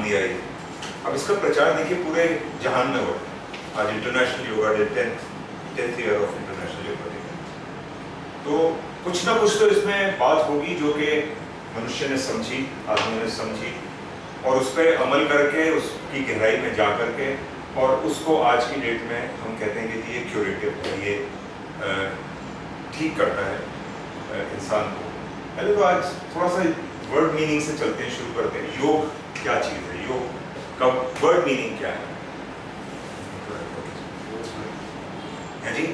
India I. अब इसका प्रचार देखिए पूरे जहान में हो। आज international yoga day, 10th year of international yoga day. तो कुछ ना कुछ तो इसमें बात होगी जो कि मनुष्य ने समझी, आदमी ने समझी, और उस पर अमल करके उसकी गहराई में जा करके, और उसको आज की डेट में हम कहते हैं कि ये क्यूरेटिव है, ये ठीक करता है इंसान को। पहले तो आज थोड़ा सा वर्ड मीनिंग से चलते हैं, शुरू करते हैं। योग क्या चीज़ है? योग का वर्ड मीनिंग क्या है जी?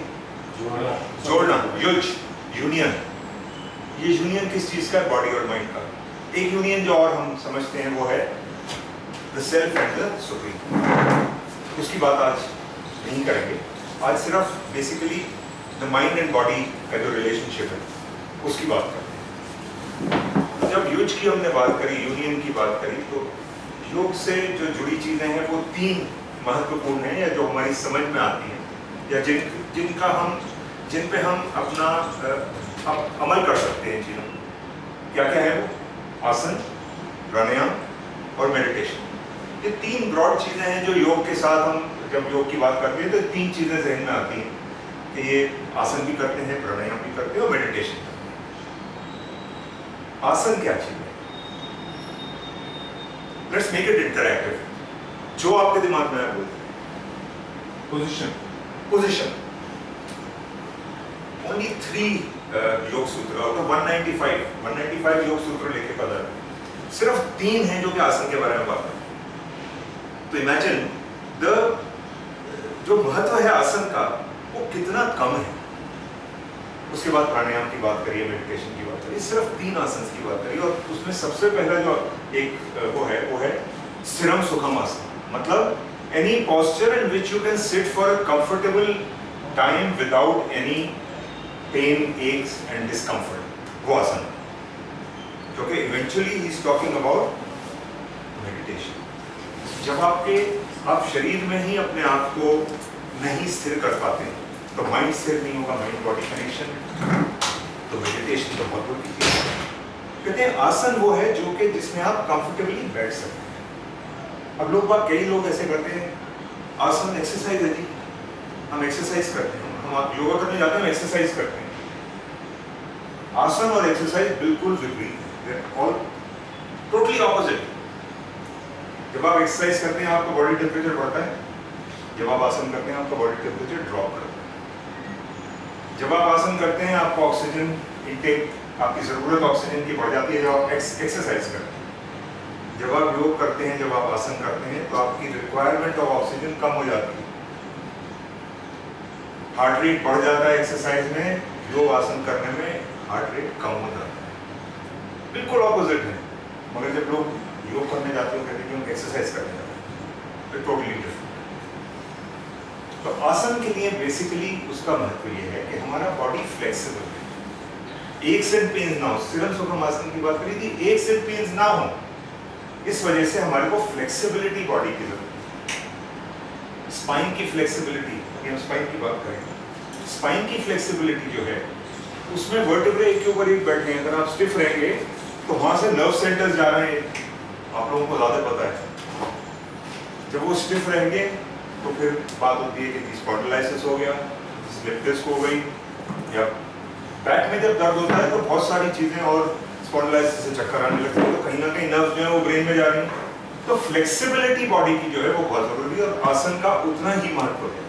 जोड़ना, युज, यूनियन। ये यूनियन किस चीज़ का है? बॉडी और माइंड का। एक यूनियन जो और हम समझते हैं वो है the self and the supreme. उसकी बात आज नहीं करेंगे। आज सिर्फ basically the mind and body का जो रिलेशनशिप है उसकी बात करते हैं। जब युज की हमने बात करी, यूनियन की बात करी, तो योग से जो जुड़ी चीज़ें हैं वो 3 महत्वपूर्ण हैं, या जो हमारी समझ में आती हैं, या जिन पे हम अपना अमल कर सकते हैं चीज़ों। क्या क्या है वो? आसन, प्राणायाम और मेडिटेशन। ये 3 ब्रॉड चीज़ें हैं जो योग के साथ हम जब योग की बात करते हैं तो 3 चीज़ें जहन में आती हैं कि ये आसन भी करते हैं, प्राणायाम भी करते हैं और मेडिटेशन करते हैं। आसन क्या चीज़ है? Let's make it interactive. जो आपके दिमाग में आए बोलते हैं। पोजीशन। ओनली 3 योग सूत्र, और 195 योग सूत्र लेके पता है, सिर्फ 3 हैं जो कि आसन के बारे में बात करते हैं। तो इमेजिन जो महत्व है आसन का वो कितना कम है। उसके बाद प्राणायाम की बात करिए, मेडिटेशन की बात करिए, सिर्फ 3 आसन की बात करिए। और उसमें सबसे पहला जो एक वो है स्थिरम सुखम आसन। मतलब any posture in which you can sit for a comfortable time without any pain, aches and discomfort, वो आसन। क्योंकि eventually he is talking about meditation। जब आप शरीर में ही अपने आप को नहीं स्थिर कर पाते तो माइंड स्थिर नहीं होगा, माइंड बॉडी कनेक्शन, तो मेडिटेशन तो बहुत बड़ी चीज़ है। कहते हैं आसन वो है जो कि जिसमें आप कंफर्टेबली बैठ सकते हैं। अब कई लोग ऐसे करते हैं, आसन एक्सरसाइज है जी, हम एक्सरसाइज करते हैं, हम योगा करने जाते हैं, हम एक्सरसाइज करते हैं। आसन और एक्सरसाइज बिल्कुल विपरीत है, और टोटली ऑपोजिट। जब आप एक्सरसाइज करते हैं आपका बॉडी टेम्परेचर बढ़ता है, जब आप आसन करते हैं आपका बॉडी टेम्परेचर ड्रॉप करता है। जब आप आसन करते हैं आपका ऑक्सीजन इंटेक, आपकी ज़रूरत ऑक्सीजन की बढ़ जाती है जब आप एक्सरसाइज करते हैं। जब आप योग करते हैं, जब आप आसन करते हैं, तो आपकी रिक्वायरमेंट ऑफ ऑक्सीजन कम हो जाती है, हार्ट रेट बढ़ जाता है एक्सरसाइज में, योग आसन करने में हार्ट रेट कम हो जाता है। बिल्कुल ऑपोजिट है। मगर जब लोग योग करने जाते हैं कहते हैं कि हम एक्सरसाइज करने जाते हैं, तो टोटली डिफरेंट। तो आसन के लिए बेसिकली उसका महत्व ये है कि हमारा बॉडी फ्लेक्सिबल है, एक से पेन ना हो। स्थिरम सुखम आसन की बात करी थी, एक से पेन ना हो, इस वजह से हमारे को फ्लेक्सिबिलिटी बॉडी की जरूरत है। स्पाइन की फ्लेक्सिबिलिटी, हम स्पाइन की बात करें, स्पाइन की फ्लेक्सिबिलिटी जो है उसमें वर्टिब्रे एक के ऊपर एक बैठे हैं। अगर आप स्टिफ रहेंगे तो वहां से नर्व सेंटर्स जा रहे हैं, आप लोगों को ज्यादा पता है। जब वो स्टिफ रहेंगे तो फिर बात होती है कि स्पॉन्डिलाइसिस हो गया, स्लिप डिस्क हो गई, या बैक में जब दर्द होता है तो बहुत सारी चीजें, और स्पॉन्डिलाइसिस से चक्कर आने लगते हैं, तो कहीं ना कहीं नर्व जो है वो ब्रेन में जा रही है। तो फ्लेक्सिबिलिटी बॉडी की जो है वो बहुत जरूरी है, और आसन का उतना ही महत्व है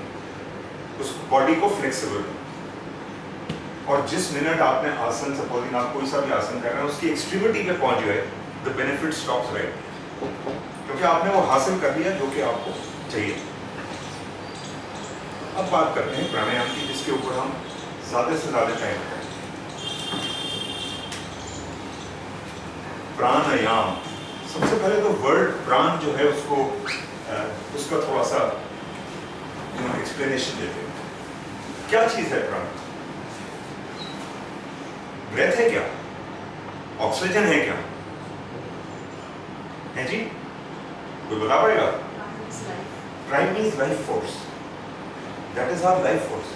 उस बॉडी को फ्लेक्सिबल। और जिस मिनट आपने आसन, सपोजिंग आप कोई सा भी आसन कर रहे हैं, उसकी एक्सट्रीमिटी पे पहुंच गए, द बेनिफिट स्टॉप्स राइट, क्योंकि आपने वो हासिल कर लिया जो कि आपको चाहिए। अब बात करते हैं प्राणायाम की, जिसके ऊपर हम ज्यादा से ज्यादा टाइम करें। प्राणायाम, सबसे पहले तो वर्ड प्राण जो है उसका थोड़ा सा एक्सप्लेनेशन देते हैं। क्या चीज है प्राण? ब्रेथ है क्या? ऑक्सीजन है क्या? है जी? कोई बता पाएगा? Prana means life force, that is our life force.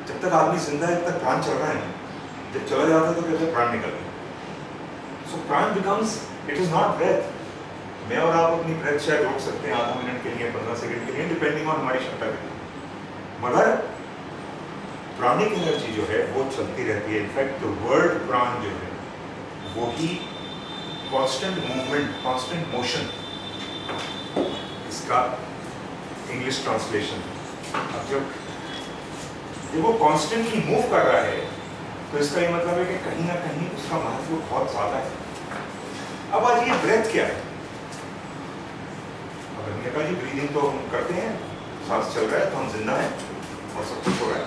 जब तक आदमी जिंदा है तब तक प्राण चल रहा है, जब चला जाता है तो कहते हैं प्राण निकल गया। So prana becomes, it is not breath, मैं और आप अपनी ब्रेथ शायद रोक सकते हैं आधा मिनट के लिए, 15 सेकंड के लिए, डिपेंडिंग ऑन हमारी क्षमता के लिए, मगर प्राणिक एनर्जी जो है वो चलती रहती है। इनफैक्ट वर्ड प्राण जो है वो ही कांस्टेंट मूवमेंट, कांस्टेंट मोशन, इसका इंग्लिश ट्रांसलेशन। अब जब वो कांस्टेंटली मूव कर रहा है तो इसका ये मतलब है कि कहीं ना कहीं उसका महत्व बहुत ज्यादा है। अब आज ये ब्रेथ क्या है? अब हमने कहा जी ब्रीदिंग तो हम करते हैं, सांस चल रहा है तो हम जिंदा हैं और सब कुछ हो रहा है।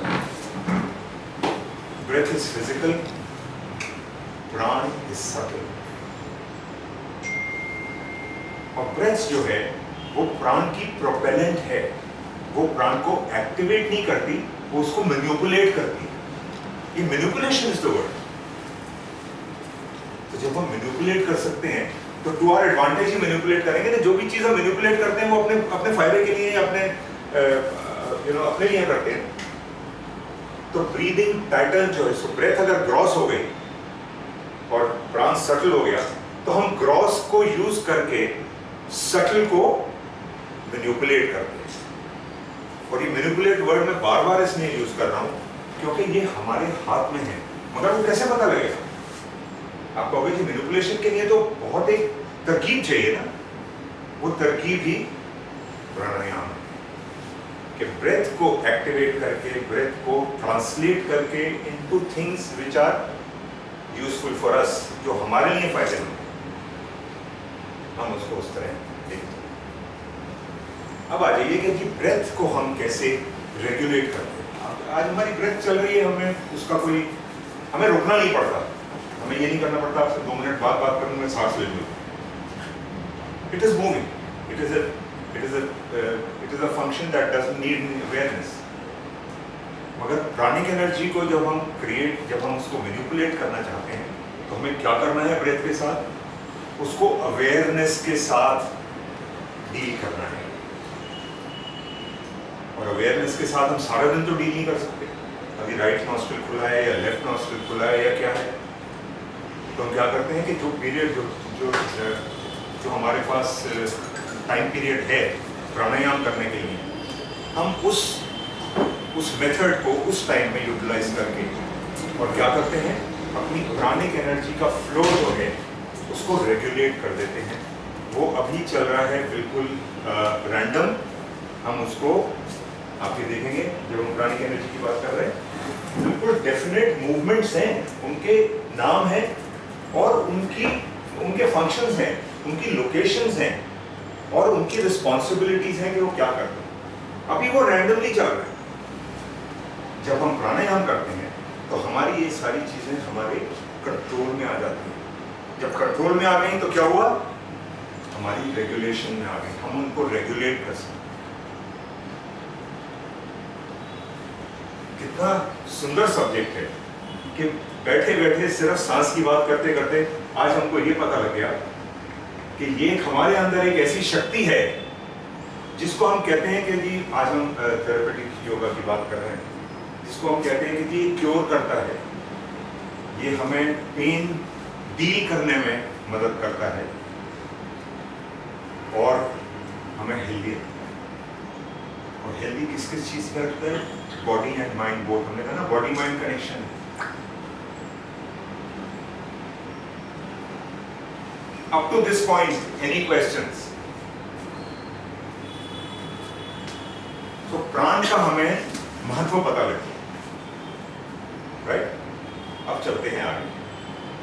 ब्रेथ इज फिजिकल, प्राण इज सटल। और ब्रेथ जो है वो प्राण की प्रोपेलेंट है, वो प्राण को एक्टिवेट नहीं करती, वो उसको मैनिपुलेट करती है। ये मैनिपुलेशन इज द वर्ड। तो जब हम मैनिपुलेट कर सकते हैं तो टू आवर एडवांटेज ही मैनिपुलेट करेंगे ना। जो भी चीज हम मैनिपुलेट करते हैं वो अपने अपने फायदे के लिए, अपने अपने लिए करते हैं। तो ब्रीदिंग पैटर्न जो है, सो ब्रेथ अगर ग्रॉस हो गई और प्राण सटल हो गया तो हम ग्रॉस को यूज करके सटल को मैनिपुलेट करते हैं। और ये मैनिपुलेट वर्ड मैं बार बार इसलिए यूज कर रहा हूं क्योंकि ये हमारे हाथ में है। मगर वो कैसे पता लगेगा? आप कहोगे कि मैनिपुलेशन के लिए तो बहुत एक तरकीब चाहिए ना। वो तरकीब ही प्राणायाम है कि ब्रेथ को एक्टिवेट करके, ब्रेथ को ट्रांसलेट करके into things which are useful for us, जो हमारे लिए फायदेमंद है, हम उसको उस तरह देखते हैं। अब आ जाइए कि जी ब्रेथ को हम कैसे रेगुलेट करते हैं। आज हमारी ब्रेथ चल रही है, हमें रुकना नहीं पड़ता, हमें ये नहीं करना पड़ता आपसे 2 मिनट बाद बात करूँ, मैं सांस ले लूँ। It is moving, it is a function that doesn't need awareness. मगर प्राणिक एनर्जी को जब हम उसको मैनिपुलेट करना चाहते हैं तो हमें क्या करना है? ब्रेथ के साथ उसको अवेयरनेस के साथ डील करना है। और अवेयरनेस के साथ हम सारा दिन तो डील नहीं कर सकते। अभी राइट नॉस्ट्रिल खुला है या लेफ्ट नॉस्ट्रिल खुला है या क्या है, तो हम क्या करते हैं कि जो पीरियड जो हमारे पास टाइम पीरियड है प्राणायाम करने के लिए, हम उस मेथड को उस टाइम में यूटिलाइज करके और क्या करते हैं, अपनी प्राणिक एनर्जी का फ्लो जो है उसको रेगुलेट कर देते हैं। वो अभी चल रहा है बिल्कुल रैंडम, हम उसको आप ये देखेंगे जब हम प्राणिक एनर्जी की बात कर रहे हैं, बिल्कुल डेफिनेट मूवमेंट्स हैं, उनके नाम हैं और उनके फंक्शंस हैं, उनकी लोकेशंस हैं और उनकी रिस्पॉन्सिबिलिटीज हैं कि वो क्या करते हैं। अभी वो रैंडमली चल रहा है। जब हम प्राणायाम करते हैं तो हमारी ये सारी चीजें हमारे कंट्रोल में आ जाती हैं। जब कंट्रोल में आ गई तो क्या हुआ? हमारी रेगुलेशन में आ गई, हम उनको रेगुलेट कर सकते। कितना सुंदर सब्जेक्ट है कि बैठे बैठे सिर्फ सांस की बात करते करते आज हमको ये पता लग गया कि ये हमारे अंदर एक ऐसी शक्ति है जिसको हम कहते हैं कि जी, आज हम थेरेपेटिक योगा की बात कर रहे हैं, जिसको हम कहते हैं कि जी क्योर करता है, ये हमें पेन डील करने में मदद करता है और हमें हेल्दी, और हेल्दी किस किस चीज में रखता है? Body and mind both. हमने कहा ना बॉडी माइंड कनेक्शन है। Up to this point any questions? तो प्राण का हमें महत्व पता लगे, राइट? अब चलते हैं आगे।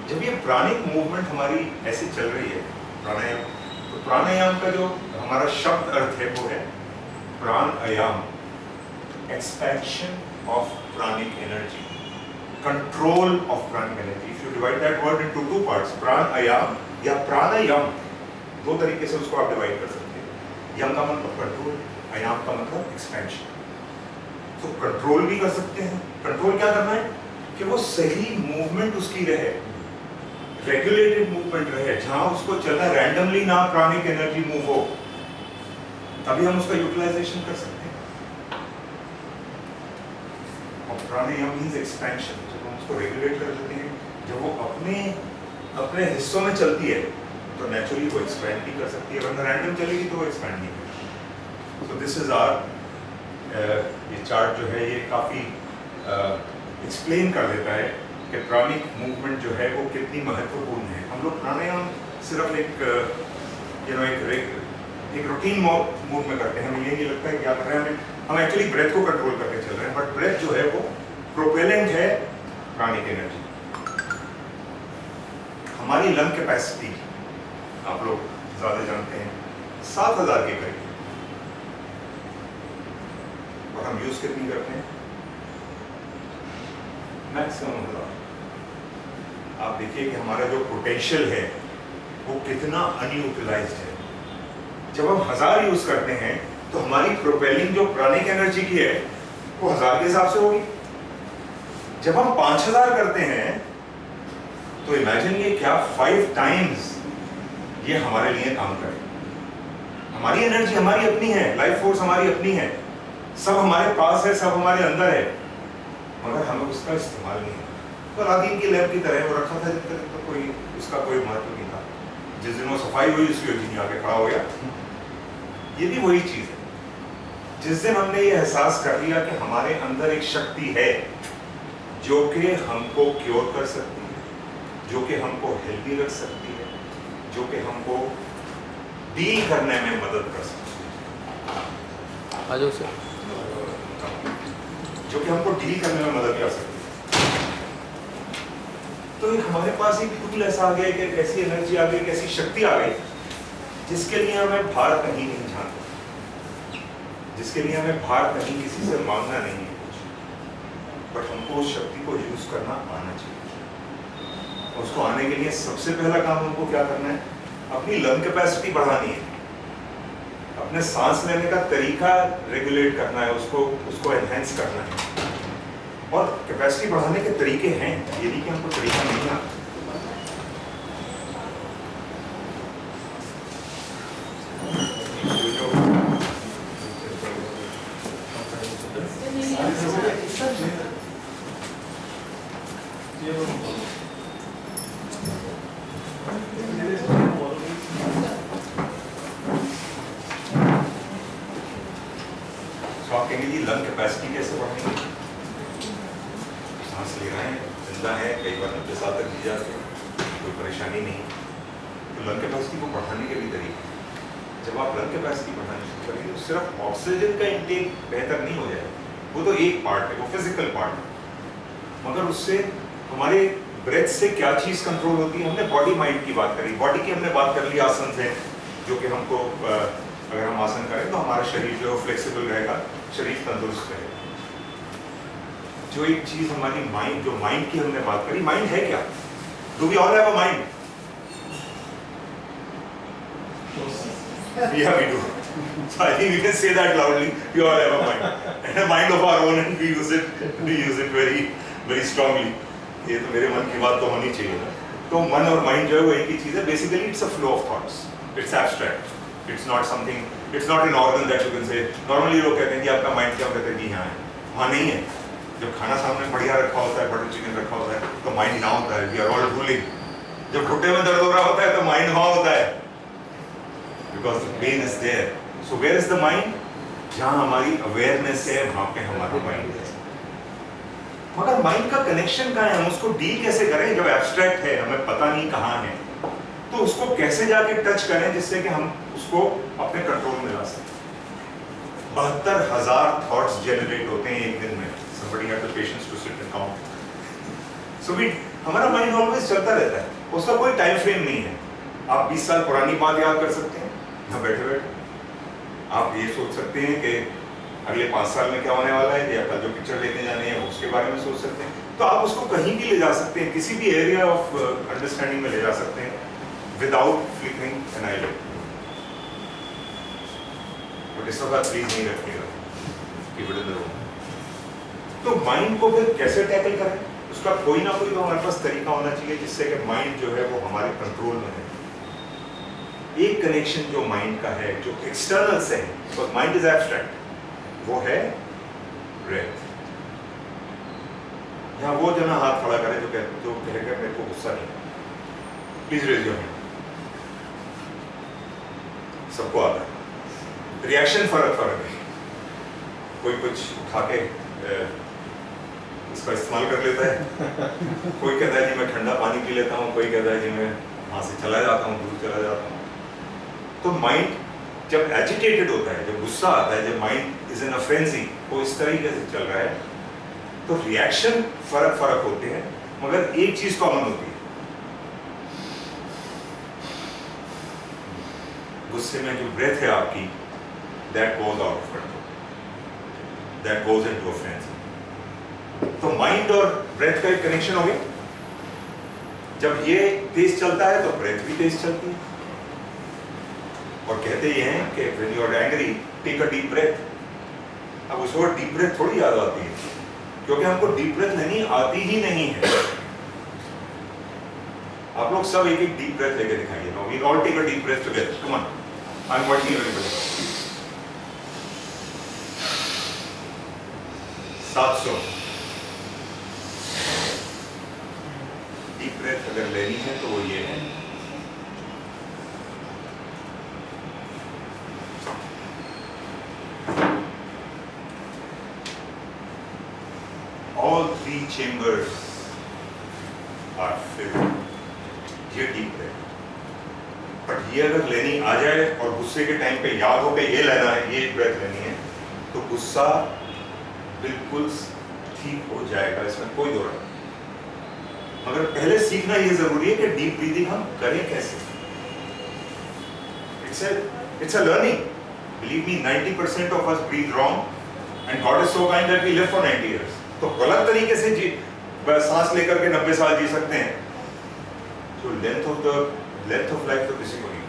जब ये प्राणिक मूवमेंट हमारी ऐसे चल रही है प्राणायाम, तो प्राणायाम का जो हमारा शब्द अर्थ है वो है pranayama, expansion of pranic energy, control of pranic energy. If you divide that word into 2 parts, pranayama या प्राणायाम, 2 तरीके से उसको आप डिवाइड कर सकते हैं। यम का मतलब कंट्रोल, आयाम का मतलब एक्सपेंशन। तो कंट्रोल भी कर सकते हैं। कंट्रोल क्या करना है कि वो सही मूवमेंट उसकी रहे, रेगुलेटेड मूवमेंट रहे, जहां उसको चलना रैंडमली ना प्राणिक एनर्जी मूव हो, तभी हम उसका यूटिलाइजेशन कर सकते हैं। और प्राणायाम मींस एक्सपेंशन। जब हम उसको रेगुलेट कर देते हैं, जब वो अपने हिस्सों में चलती है तो तो नेचुरली वो एक्सपैंड नहीं कर सकती है, वरना रैंडम चलेगी तो वो एक्सपैंड नहीं करेगी। सो दिस इज आवर, ये चार्ट जो है ये काफ़ी एक्सप्लेन कर देता है कि प्राणिक मूवमेंट जो है वो कितनी महत्वपूर्ण है। हम लोग प्राणायाम सिर्फ एक रूटीन मूड में करते हैं, हमें ये नहीं लगता है क्या कर रहे हैं, हम एक्चुअली ब्रेथ को कंट्रोल करके चल रहे हैं, बट ब्रेथ जो है वो प्रोपेलेंट है प्राणिक एनर्जी। हमारी लंग कैपेसिटी आप लोग ज़्यादा जानते हैं 7000 के करीब, और हम यूज़ कितनी करते हैं? मैक्सिमम 1000। आप देखिए कि हमारा जो पोटेंशियल है वो कितना अनयूटिलाइज्ड है। जब हम 1000 यूज करते हैं तो हमारी प्रोपेलिंग जो प्राणिक एनर्जी की है वो 1000 के हिसाब से होगी। जब हम 5000 करते हैं तो इमेजिन ये क्या 5 टाइम्स ये हमारे लिए काम करे। हमारी एनर्जी हमारी अपनी है, लाइफ फोर्स हमारी अपनी है, सब हमारे पास है, सब हमारे अंदर है, मगर हमें उसका इस्तेमाल नहीं है। तो अलादीन की लैंप की तरह वो रखा था जब तक तो कोई उसका कोई महत्व नहीं था। जिस दिन वो सफाई हुई उसकी जीनी आके खड़ा हो गया। ये भी वही चीज है, जिस दिन हमने ये एहसास कर लिया कि हमारे अंदर एक शक्ति है जो कि हमको क्योर कर सकती है, जो कि हमको हेल्दी रख सकती है, जो कि हमको डील करने में मदद कर सकती है, आ जाओ सर, जो कि हमको डील करने में मदद कर सकती है। तो एक हमारे पास एक टूल ऐसा आ गया, एक ऐसी एनर्जी आ गई, एक ऐसी शक्ति आ गई जिसके लिए हमें भार कहीं नहीं झांकना, जिसके लिए हमें भार कहीं किसी से मांगना नहीं है कुछ, बट हमको उस शक्ति को यूज करना आना चाहिए। उसको आने के लिए सबसे पहला काम हमको क्या करना है? अपनी लंग कैपेसिटी बढ़ानी है, अपने सांस लेने का तरीका रेगुलेट करना है, उसको एनहेंस करना है। और कैपेसिटी बढ़ाने के तरीके हैं, ये नहीं कि हमको तरीका नहीं आता। तो आप कहेंगे जी लंग कैपेसिटी कैसे बढ़ाएंगे? सांस ले रहे हैं, जिंदा है, कई बार 90 साल तक जी जाते हैं, कोई परेशानी नहीं। तो लंग कैपेसिटी को बढ़ाने के भी तरीके, जब आप लंग कैपेसिटी बढ़ानी शुरू करेंगे तो सिर्फ ऑक्सीजन का इंटेक बेहतर नहीं हो जाएगा, वो तो एक पार्ट है, वो फिजिकल पार्ट है, मगर उससे हमारे ब्रेथ से क्या चीज़ कंट्रोल होती है। हमने बॉडी माइंड की बात करी, बॉडी की हमने बात कर ली आसन से, जो कि हमको अगर हम आसन करें तो हमारा शरीर जो है फ्लेक्सिबल रहेगा, शरीर तंदुरुस्त रहेगा। जो एक चीज हमारी माइंड, जो माइंड की हमने बात करी, माइंड है क्या? Do we all have a mind? Yeah, we do. So I think we can say that loudly. We all have a mind, and a mind of our own, and we use it very, very strongly. ये तो मेरे मन की बात तो होनी चाहिए ना। तो मन और माइंड जो है वो एक ही चीज है। Basically, it's a flow of thoughts. It's abstract. It's not something. It's not an organ that you can say. Normally लोग कहते हैं कि आपका माइंड क्या कहते हैं कि यहाँ है, वहाँ नहीं है। जब खाना सामने बढ़िया रखा होता है, बटर चिकन रखा होता है, तो माइंड यहाँ होता है। We are all ruling. जब घुटने में दर्द हो रहा होता है तो माइंड वहाँ होता है, because the pain is there. So where is the mind? जहाँ हमारी अवेयरनेस है वहाँ पे हमारा माइंड है। मगर माइंड का कनेक्शन कहाँ है? हम उसको डील कैसे करें? जब एब्स्ट्रैक्ट है, हमें पता नहीं कहाँ है, तो उसको कैसे जाके टच करें जिससे कि हम उसको अपने कंट्रोल में ला सकें। 72,000 थॉट्स जनरेट होते हैं एक दिन में। Somebody had the patience to sit and count. So हमारा माइंड ऑलवेज चलता रहता है, उसका कोई टाइम फ्रेम नहीं है। आप 20 साल पुरानी बात याद कर सकते हैं यहाँ बैठे बैठे। आप ये सोच सकते हैं कि अगले 5 साल में क्या होने वाला है, या कल जो पिक्चर लेने जाने हैं उसके बारे में सोच सकते हैं। तो आप उसको कहीं भी ले जा सकते हैं, किसी भी एरिया ऑफ अंडरस्टैंडिंग में ले जा सकते हैं, without flickering an eyelid. But इस वक्त प्लीज नहीं रखिएगा, keep it in the room. तो माइंड को फिर कैसे टैकल करें? उसका कोई ना कोई तो हमारे पास तरीका होना चाहिए जिससे कि माइंड जो है वो हमारे कंट्रोल में है। एक कनेक्शन जो माइंड का है, जो एक्सटर्नल से है, बिकॉज़ माइंड इज एब्स्ट्रैक्ट, वो है ब्रेथ। यहाँ वो जना हाथ खड़ा करे जो कहेगा मेरे को गुस्सा नहीं, प्लीज रेज योर हैंड। सबको आता है, रिएक्शन फर्क है। कोई कुछ उठा के इसका इस्तेमाल कर लेता है, कोई कहता है जी मैं ठंडा पानी पी लेता हूँ, कोई कहता है जी मैं वहाँ से चला जाता हूँ, दूर चला जाता हूँ। तो माइंड जब एजिटेटेड होता है, जब गुस्सा आता है, जब mind is in a frenzy, वो इस तरीके से चल रहा है, तो रिएक्शन फर्क होते हैं, मगर एक चीज कॉमन होती है, गुस्से में जो ब्रेथ है आपकी, that goes out of control, that goes into a frenzy. तो माइंड और ब्रेथ का एक कनेक्शन हो गया। जब ये तेज चलता है तो ब्रेथ भी तेज चलती है। और कहते ये हैं कि when you are angry, take a deep breath। अब उस वक्त डीप ब्रेथ थोड़ी याद आती है, क्योंकि हमको डीप ब्रेथ लेनी आती ही नहीं है। आप लोग सब एक एक डीप ब्रेथ लेके दिखाइए। Now we all take a deep breath together, come on, I am watching everybody. 700 deep breath अगर लेनी है तो वो ये है। All 3 chambers are filled। ये डीप ब्रेथ। बट ये अगर लेनी आ जाए और गुस्से के टाइम पे याद हो के ये लेना है, ये ब्रेथ लेनी है, तो गुस्सा बिल्कुल ठीक हो जाएगा, इसमें कोई दो राय नहीं। मगर पहले सीखना ये जरूरी है कि डीप ब्रीदिंग हम करें कैसे। It's a learning। Believe me, 90% of us breathe wrong, and God is so kind that we live for 90 years। तो गलत तरीके से सांस लेकर के 90 साल जी सकते हैं, तो लेंथ ऑफ लाइफ तो किसी को नहीं,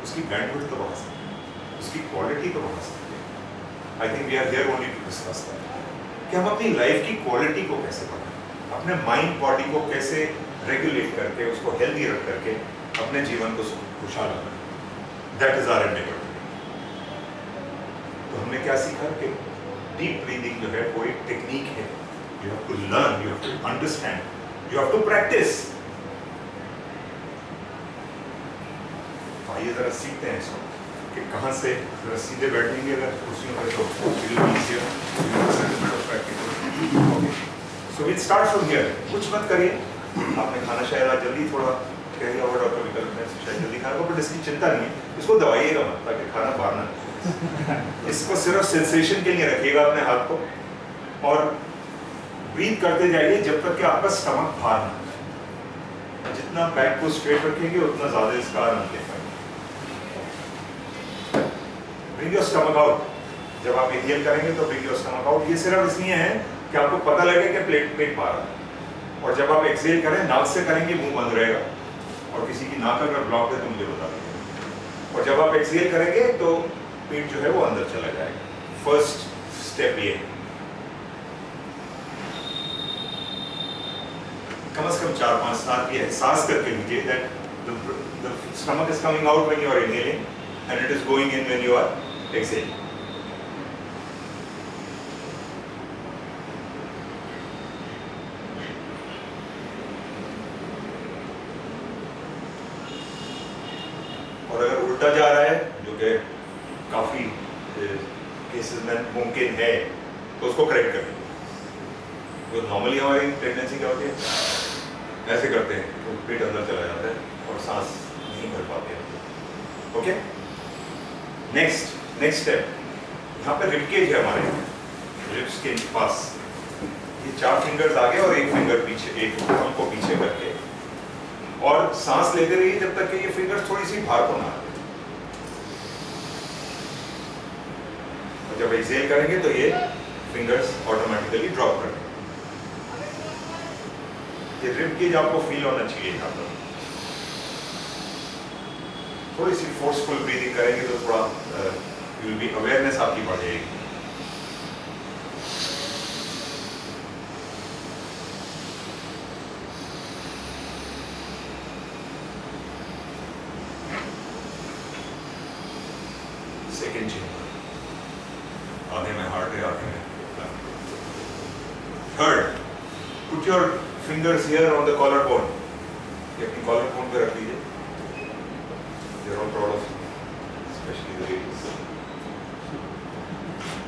उसकी बैंडविड्थ तो बढ़ा सकते हैं, उसकी क्वालिटी तो बढ़ा सकते हैं। I think we are here only to discuss that, कि हम अपनी लाइफ की क्वालिटी को कैसे बढ़ाएं, अपने माइंड बॉडी को कैसे रेगुलेट करके, उसको हेल्दी रख करके अपने जीवन को खुशहाल बनाएं। That is our endeavour. तो हमने क्या सीखा कि डीप ब्रीदिंग जो है वो एक टेक्निक है। You have to learn, you have to understand, you have to practice. आइए जरा सीखते हैं इसको कि कहाँ से जरा सीधे बैठेंगे अगर कुर्सियों पर, तो so will start from here. कुछ मत करिए, आपने खाना शायद आज जल्दी थोड़ा कहेगा और डॉक्टर विकल्प में शायद जल्दी खाना होगा, बट इसकी चिंता नहीं है, इसको दबाइएगा मत ताकि खाना बाहर ना। इसको सिर्फ सेंसेशन के लिए रखिएगा अपने हाथ को, और ब्रीथ करते जाइए जब तक कि आपका स्टमक बाहर ना जाए। जितना बैक को स्ट्रेट रखेंगे उतना ज्यादा इसका आनंद ले पाएंगे। Bring your stomach out. जब आप इनहेल करेंगे तो ब्रिंग योर स्टमक आउट। ये सिर्फ इसलिए है कि आपको पता लगे कि पेट बाहर है। और जब आप एक्सहेल करें, नाक से करेंगे मुंह बंद रहेगा, और किसी की नाक अगर ब्लॉक है तो मुझे बता दीजिए। और जब आप एक्सहेल करेंगे तो पेट जो है वो अंदर चला जाएगा। फर्स्ट स्टेप ये है। कम से कम 4-5 साल ये एहसास करके लीजिए that the stomach is coming out when you are inhaling and it is going in when you are exhaling. और अगर उल्टा जा रहा है, जो कि काफी केसेस में मुमकिन है, तो उसको करेक्ट करें। तो नॉर्मली हमारी प्रेगनेंसी क्या होती है, ऐसे करते हैं तो पेट अंदर चला जाता है और सांस नहीं भर पाते हैं। Okay, next step. यहाँ पे रिबकेज है हमारे, रिब्स के पास। ये 4 फिंगर्स आगे और 1 फिंगर पीछे, एक थंब को पीछे करके, और सांस लेते रहिए जब तक कि ये फिंगर्स थोड़ी सी बाहर को ना आए। और जब एक्सहेल करेंगे तो ये फिंगर्स ऑटोमेटिकली ड्रॉप कर देंगे। ये रिबकेज आपको फील होना चाहिए यहाँ पर। थोड़ी सी फोर्सफुल ब्रीदिंग करेंगे तो थोड़ा विल बी अवेयरनेस आपकी बढ़ जाएगी। सेकेंड चेंबर, आधे में हार्ट है, आधे में। Third, put your fingers here on the collarbone। ये अपनी collarbone पे रख लीजिए। You're all proud of you। especially the ladies.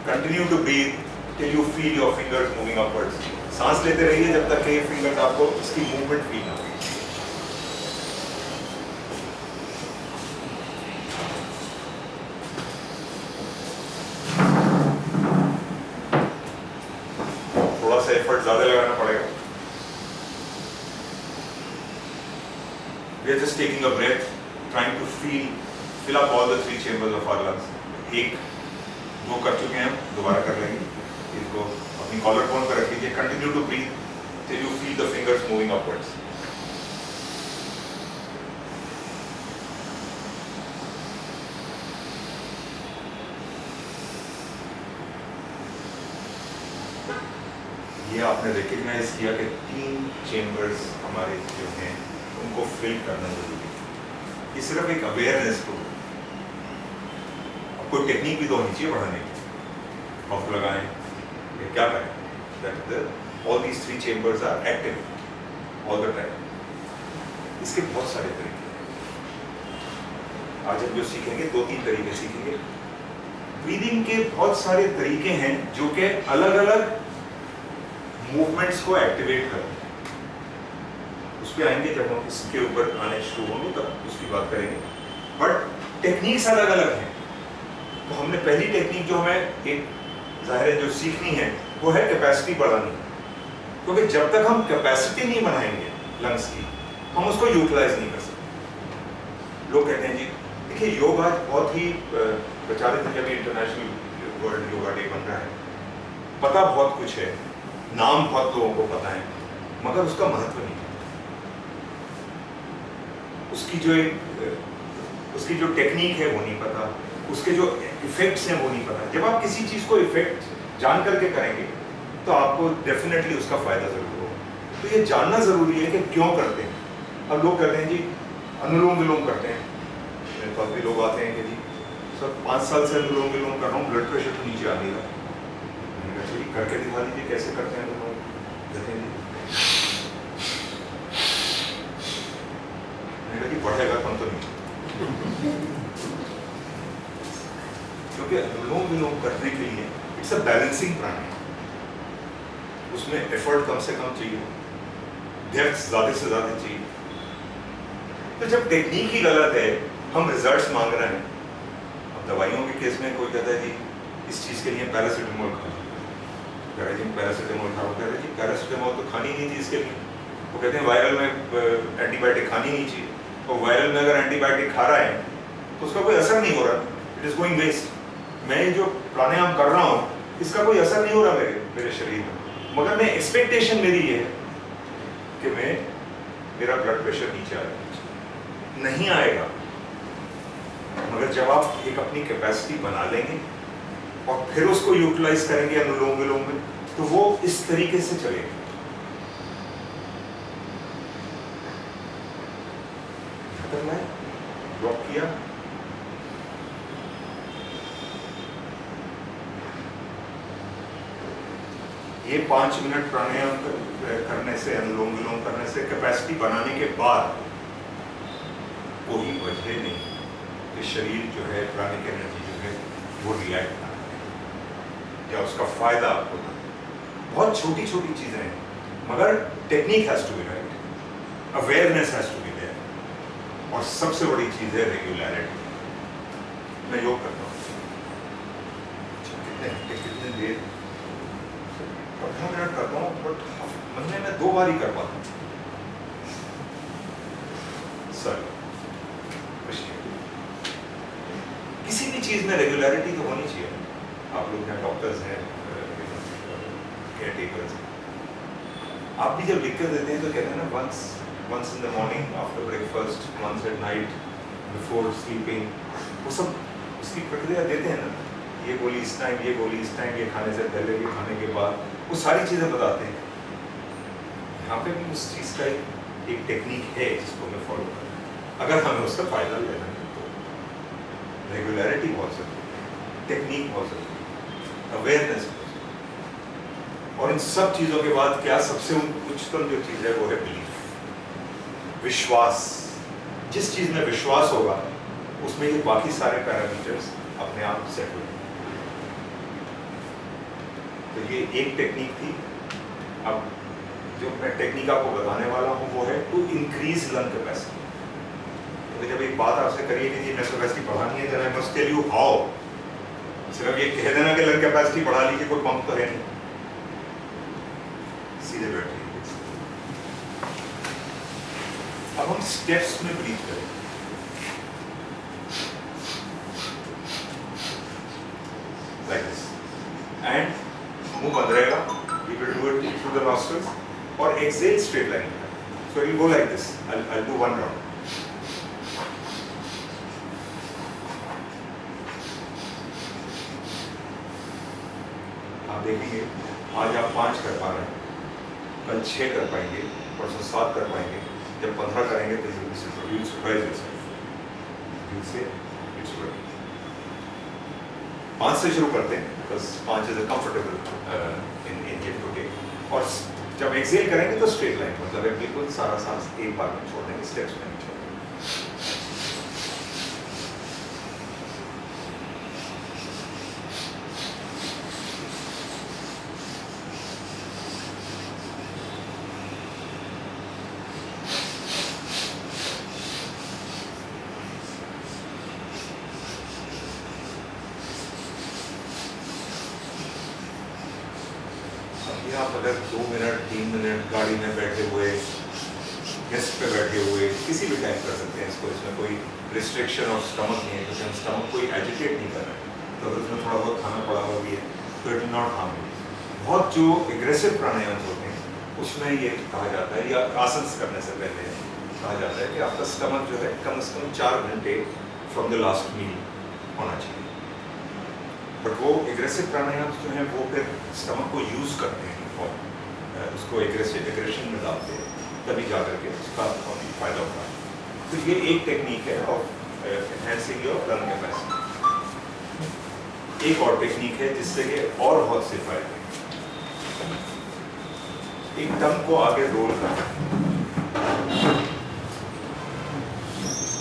Continue to breathe till you feel your fingers moving upwards. सांस लेते रहिए जब तक कि फिंगर्स आपको इसकी मूवमेंट फील ना हो. थोड़ा सा एफर्ट ज्यादा लगाना पड़ेगा. We are just taking a breath, trying to fill up all the 3 chambers of our lungs. 1 2 कर चुके हैं, दोबारा कर लेंगे. इसको अपनी कॉलर बोन पर रख लीजिए. Continue to breathe till you feel the fingers moving upwards. ये आपने रिकग्नाइज किया कि 3 चेम्बर्स हमारे जो हैं उनको फिल करना जरूरी है. ये सिर्फ एक अवेयरनेस को, अब कोई टेक्निक भी तो होनी चाहिए बढ़ाने की. पंप लगाएं या क्या करें, that all these 3 chambers are active all the time. इसके बहुत सारे तरीके हैं. आज हम जो सीखेंगे 2-3 तरीके सीखेंगे. ब्रीदिंग के बहुत सारे तरीके हैं जो कि अलग अलग मूवमेंट्स को एक्टिवेट करते हैं. उस पर आएंगे जब हम इसके ऊपर आने शुरू होंगे तब उसकी बात करेंगे. बट टेक्निक्स अलग अलग हैं. तो हमने पहली टेक्निक जो हमें एक जाहिर है जो सीखनी है वो है कैपेसिटी बढ़ानी. क्योंकि जब तक हम कैपेसिटी नहीं बनाएंगे लंग्स की हम उसको यूटिलाइज नहीं कर सकते. लोग कहते हैं जी देखिए योग आज बहुत ही बेचारे थे जब इंटरनेशनल वर्ल्ड योगा डे बन रहा है. पता बहुत कुछ है, नाम बहुत लोगों को पता है, मगर उसका महत्व नहीं. उसकी जो टेक्निक है वो नहीं पता, उसके जो इफेक्ट्स हैं वो नहीं पता. जब आप किसी चीज को इफेक्ट जान करके करेंगे तो आपको डेफिनेटली उसका फायदा जरूर होगा. तो ये जानना जरूरी है कि क्यों करते हैं. अब लोग कहते हैं जी अनुलोम विलोम करते हैं. मेरे पास भी लोग आते हैं कि जी सर 5 साल से अनुलोम विलोम कर रहा हूँ, ब्लड प्रेशर तो नीचे आ नहीं रहा. मैंने कहा चलिए करके दिखा दीजिए कैसे करते हैं अनुलोम. कहते हैं जी मैंने कहा जी बढ़ेगा कम तो नहीं. क्योंकि अनुलोम विलोम करने के लिए इट्स अ बैलेंसिंग प्राणायाम. उसमें एफर्ट कम से कम चाहिए, डेप्थ ज्यादा से ज्यादा चाहिए. तो जब टेक्निक ही गलत है हम रिजल्ट्स मांग रहे हैं. अब दवाइयों के केस में कोई कहता है जी इस चीज के लिए पैरासीटामोल खाओ. पैरासीटामोल खाओ, कहते हैं जी पैरासीटामोल तो खानी नहीं थी इसके लिए. वो कहते हैं वायरल में एंटीबायोटिक खानी नहीं चाहिए. तो वायरल में अगर एंटीबायोटिक खा रहा है तो उसका कोई असर नहीं हो रहा, इट इज गोइंग वेस्ट. मैं जो प्राणायाम कर रहा हूँ इसका कोई असर नहीं हो रहा मेरे शरीर में, मगर मैं एक्सपेक्टेशन मेरी ये है कि मेरा ब्लड प्रेशर नीचे आएगा. नहीं आएगा. मगर जब आप एक अपनी कैपेसिटी बना लेंगे और फिर उसको यूटिलाइज करेंगे अनुलोम विलोम में तो वो इस तरीके से चलेगा. ब्लॉक किया, ये 5 मिनट प्राणायाम करने से, अनुलोम विलोम करने से, कैपेसिटी बनाने के बाद कोई वजह नहीं कि शरीर जो है प्राणिक एनर्जी जो है वो रिएक्ट ना करे या उसका फायदा आपको ना. बहुत छोटी छोटी चीजें हैं मगर technique has to be right, awareness has to be there. और सबसे बड़ी चीज है रेगुलरिटी. मैं योग करता हूँ कितने देर 15 मिनट करता हूँ, बट महीने में 2 बार ही कर पाता हूँ. सर किसी भी चीज में रेगुलरिटी तो होनी चाहिए. आप लोग यहाँ डॉक्टर्स हैं, केयर टेकर्स हैं, आप भी जब लिख कर देते हैं तो कहते हैं ना once in the morning after breakfast, once at night before sleeping. वो सब उसकी प्रक्रिया देते हैं ना. ये गोली इस टाइम, ये गोली इस टाइम, ये खाने से पहले, ये खाने के बाद, वो सारी चीजें बताते हैं. यहाँ पे भी उस चीज का एक टेक्निक है जिसको मैं फॉलो करूँ. अगर हमें उसका फायदा लेना है तो रेगुलरिटी बहुत जरूरी है, टेक्निक बहुत जरूरी है, अवेयरनेस बहुत जरूरी. और इन सब चीजों के बाद क्या सबसे उच्चतम जो चीज है वो है बिलीफ, विश्वास. जिस चीज में विश्वास होगा उसमें ये बाकी सारे पैरामीटर्स अपने आप सेट हो जाएंगे। तो ये एक टेक्निक थी। अब जो मैं टेक्निक आपको बताने वाला हूँ वो है टू इंक्रीज लंग कैपेसिटी। तो जब एक बात आपसे करिए कि लंग कैपेसिटी बढ़ानी है, then I must tell you how। सिर्फ ये कह देना कि लंग कैपेसिटी बढ़ा लीजिए, कोई पंप तो है नहीं, सीधे बैठिए। अब हम स्टेप्स में ब्रीथ करें। Like this, and मुंह बंद रहेगा, we will do it through the nostrils, और exhale straight line। So it will go like this. I'll do one round. आप देखेंगे आज आप 5 कर पा रहे हैं, कल 6 कर पाएंगे, परसों 7 कर पाएंगे, जब 15 करेंगे तो you will surprise yourself. You will say it's working। 5 से शुरू करते हैं, because 5 is a comfortable in hip to take। और जब एक्सेल करेंगे तो स्ट्रेट लाइन, मतलब बिल्कुल सारा सांस एक बार में छोड़ देंगे, स्टेप्स में नहीं छोड़ेंगे। आप अगर 2 मिनट 3 मिनट गाड़ी में बैठे हुए, गेस्ट पे बैठे हुए, किसी भी टाइम कर सकते हैं इसको। इसमें कोई रिस्ट्रिक्शन और स्टमक नहीं है, क्योंकि हम स्टमक कोई एजिटेट नहीं कर रहे हैं। तो अगर उसमें थोड़ा बहुत खाना पड़ा हुआ भी है तो it will not harm you. बहुत जो एग्रेसिव प्राणायाम होते हैं उसमें ये कहा जाता है, या आसन करने से पहले कहा जाता है कि आपका स्टमक जो है कम से कम 4 घंटे फ्रॉम द लास्ट मील होना चाहिए। बट वो एग्रेसिव प्राणायाम जो हैं वो फिर स्टमक को यूज़ करते हैं और उसको एग्रेशन में डालते हैं, तभी जा करके उसका फायदा होता है। तो ये एक टेक्निक है of enhancing your lung capacity. एक और टेक्निक है जिससे कि और बहुत से फायदे। एक टंग को आगे रोल करना,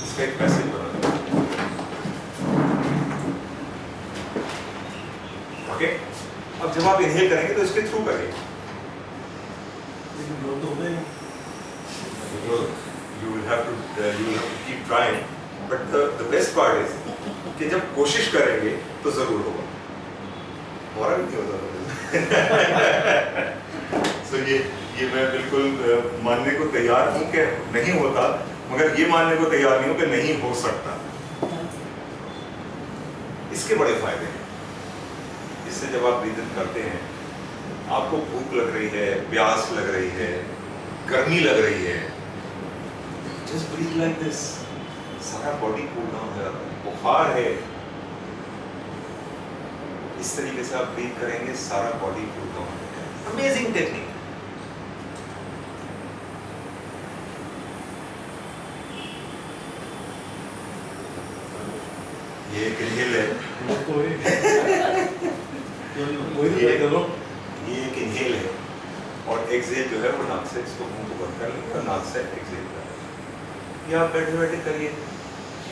इसका एक पैसेज बना। ओके, अब जब आप इनहेल करेंगे तो इसके थ्रू करेंगे। You will have to keep trying, but the best part is कि जब कोशिश करेंगे तो जरूर होगा। हमारा भी नहीं होता। So ये मैं बिल्कुल मानने को तैयार हूँ कि नहीं होता, मगर ये मानने को तैयार नहीं हूँ कि नहीं हो सकता। इसके बड़े फायदे हैं। इससे जब आप ब्रीथ इन करते हैं, आपको भूख लग रही है, प्यास लग रही है, गर्मी लग रही है, just breathe like this, सारा बॉडी कूल डाउन हो जाता है। बुखार है, इस तरीके से आप ब्रीथ करेंगे, सारा बॉडी कूल डाउन हो जाएगा। Amazing technique. ये एक इनहेल है, ये एक इनहेल है, और एक्सहेल जो है वो नाक से, इसको मुंह को बंद कर लेंगे और नाक से एक्सहेल कर लेंगे। ये आप बैठे बैठे करिए।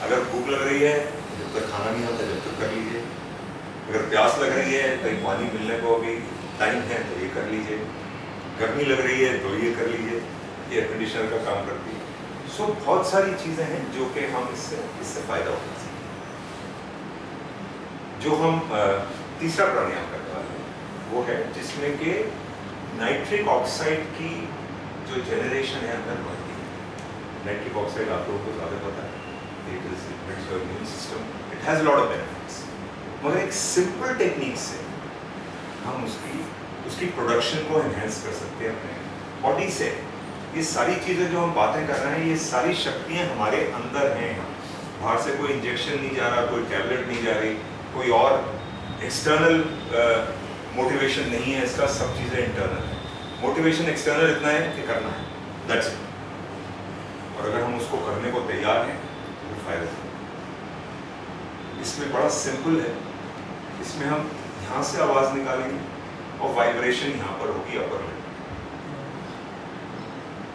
अगर भूख लग रही है, जब तक खाना नहीं आता जब तक कर लीजिए। अगर प्यास लग रही है, कहीं पानी मिलने को अभी टाइम है तो ये कर लीजिए। गर्मी लग रही है तो ये कर लीजिए, एयर कंडीशनर का काम करती है। सो बहुत सारी चीज़ें हैं जो कि हम इससे फ़ायदा होता है। जो हम तीसरा प्राणायाम करने वाले हैं वो है जिसमें कि नाइट्रिक ऑक्साइड की जो जनरेशन है अंदर बढ़ती है। नाइट्रिक ऑक्साइड आप लोगों को ज़्यादा पता है, it is your immune system, it has lot of benefits. मगर एक सिंपल टेक्निक से हम उसकी प्रोडक्शन को एनहेंस कर सकते हैं अपने बॉडी से। ये सारी चीज़ें जो हम बातें कर रहे हैं, ये सारी शक्तियाँ हमारे अंदर हैं। बाहर से कोई इंजेक्शन नहीं जा रहा, कोई टैबलेट नहीं जा रही, कोई और एक्सटर्नल मोटिवेशन नहीं है इसका, सब चीज़ें इंटरनल है। मोटिवेशन एक्सटर्नल इतना है कि करना है, दैट्स इट। और अगर हम उसको करने को तैयार हैं तो फायदा है। इसमें बड़ा सिंपल है। इसमें हम यहाँ से आवाज़ निकालेंगे और वाइब्रेशन यहाँ पर होगी अपर लिप।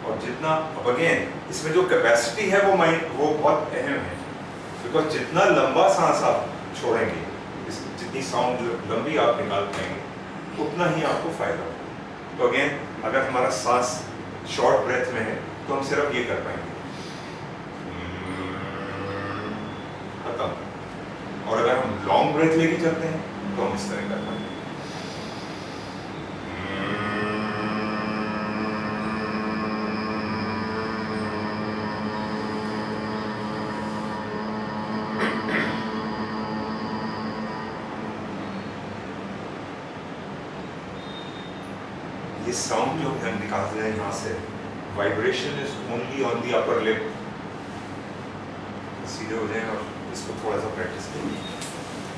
और जितना, अब अगेन इसमें जो कैपेसिटी है वो बहुत अहम है। बिकॉज जितना लंबा सांस आप छोड़ेंगे, जितनी साउंड लंबी आप निकाल पाएंगे उतना ही आपको फायदा होगा। तो अगेन अगर हमारा सांस शॉर्ट ब्रेथ में है तो हम सिर्फ ये कर पाएंगे, खत्म। और अगर हम लॉन्ग ब्रेथ लेके चलते हैं तो हम इस तरह कर पाएंगे। ये साउंड जो हम निकालते हैं यहाँ से, vibration is only on the upper lip. सीधे हो जाए और इसको थोड़ा सा प्रैक्टिस करिए।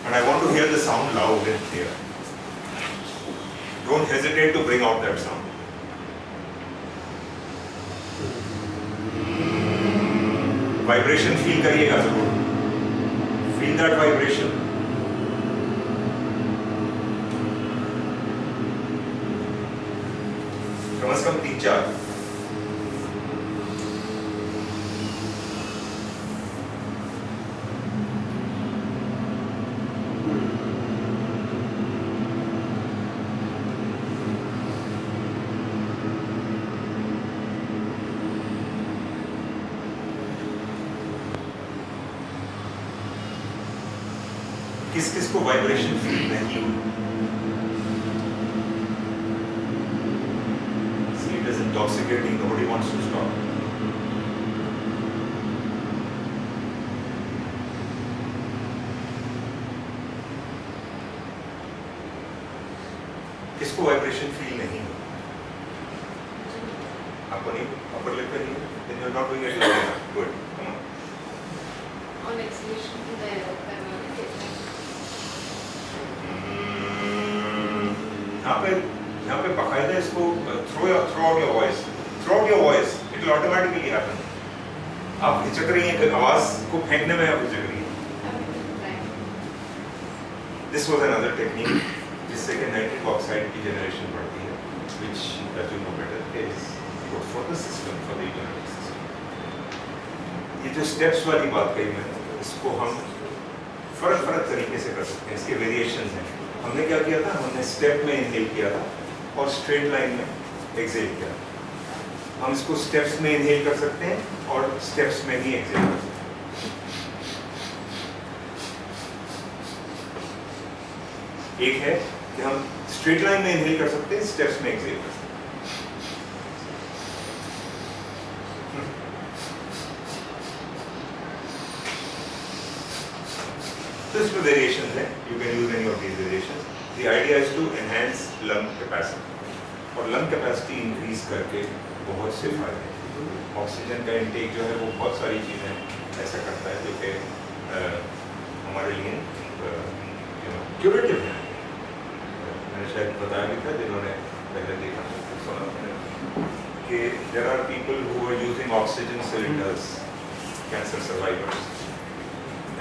And I want to hear the sound loud and clear. Don't hesitate to bring out that sound. Vibration feel करिएगा जरूर, फील दैट वाइब्रेशन। कम से कम 3-4। किस किस को वाइब्रेशन फील नहीं हुई? It is intoxicating. Nobody wants to stop. किसको vibration feel नहीं हो? आपको नहीं? अपर लिप पे नहीं? Then you are not doing it well enough. Good. Come on. On exhalation to the यहाँ पे बाकायदा इसको throw out your voice, it will automatically happen. आप हिचक रही हैं, आवाज को फेंकने में आप हिचक रही हैं। दिस वाज अनदर टेक्निक जिससे कि नाइट्रिक ऑक्साइड की जनरेशन बढ़ती है, which as you know better is good for the system, for the economic system। ये जो स्टेप्स वाली बात कही मैंने, इसको हम फर्क तरीके से कर सकते हैं, इसके वेरिएशंस हैं। हमने क्या किया था, हमने स्टेप में इनहेल किया था और स्ट्रेट लाइन में एक्सहेल किया। हम इसको स्टेप्स में इनहेल कर सकते हैं और स्टेप्स में ही एक्सहेल कर सकते हैं। एक है कि हम स्ट्रेट लाइन में इनहेल कर सकते हैं, स्टेप्स में एक्सहेल कर सकते हैं। तो इसमें वेरिएशंस हैं, you can use any of these variations. The idea is to enhance lung capacity, और लंग कैपेसिटी इंक्रीज करके बहुत से फायदे हैं। ऑक्सीजन का इंटेक जो है वो बहुत सारी चीज़ें ऐसा करता है जो कि हमारे लिए क्यूरेटिव है। मैंने शायद बताया भी था, जिन्होंने पहले देखा सुना कि there are people who are using oxygen cylinders, cancer survivors,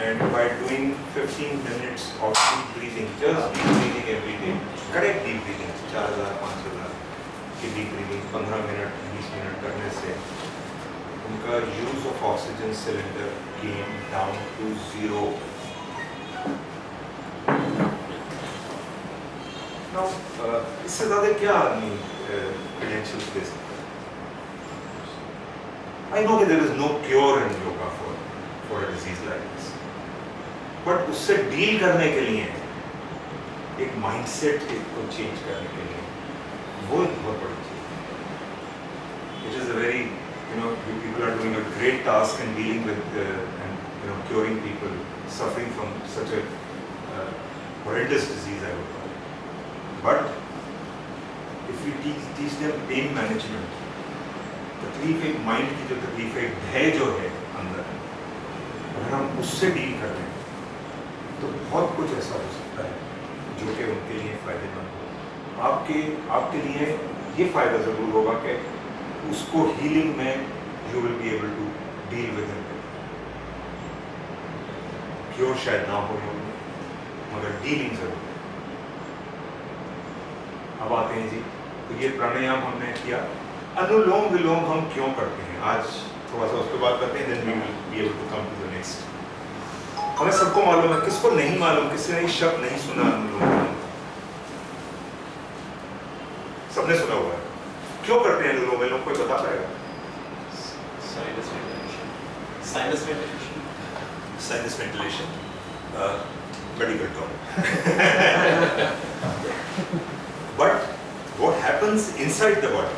and by doing 15 minutes of deep breathing, just deep breathing every day, correct deep breathing, 4000-5000 की deep breathing 15 मिनट 20 मिनट करने से उनका use of oxygen cylinder came down to 0। Now इससे ज़्यादा क्या आदमी credentials दे सकता है? I know that there is no cure in yoga for a disease like this, but उससे डील करने के लिए एक माइंडसेट को चेंज करने के लिए वो एक बहुत बड़ी चीज। It is a very people are doing a great task in dealing with and curing people suffering from such a horrendous disease, I would call it. But if we teach them pain management, तकलीफ एक mind की जो तकलीफ है, भय जो है अंदर, अगर हम उससे डील कर रहे हैं तो बहुत कुछ ऐसा हो सकता है जो कि उनके लिए फायदेमंद हो। आपके लिए ये फायदा जरूर होगा कि उसको हीलिंग में you will be able to deal with him. Cure शायद ना हो मगर डीलिंग जरूर। अब आते हैं जी, तो ये प्राणायाम हमने किया। अनुलोम विलोम हम क्यों करते हैं, आज थोड़ा सा उसके बाद करते हैं, then we will be able to come to the next. हमें सबको मालूम है, किसको नहीं मालूम, किसी ने शब्द नहीं सुना हम लोगों ने? सबने सुना हुआ है। क्यों करते हैं लोग? लोग कोई बता पाएगा? Sinus ventilation, sinus ventilation, medical term. But what happens inside the body?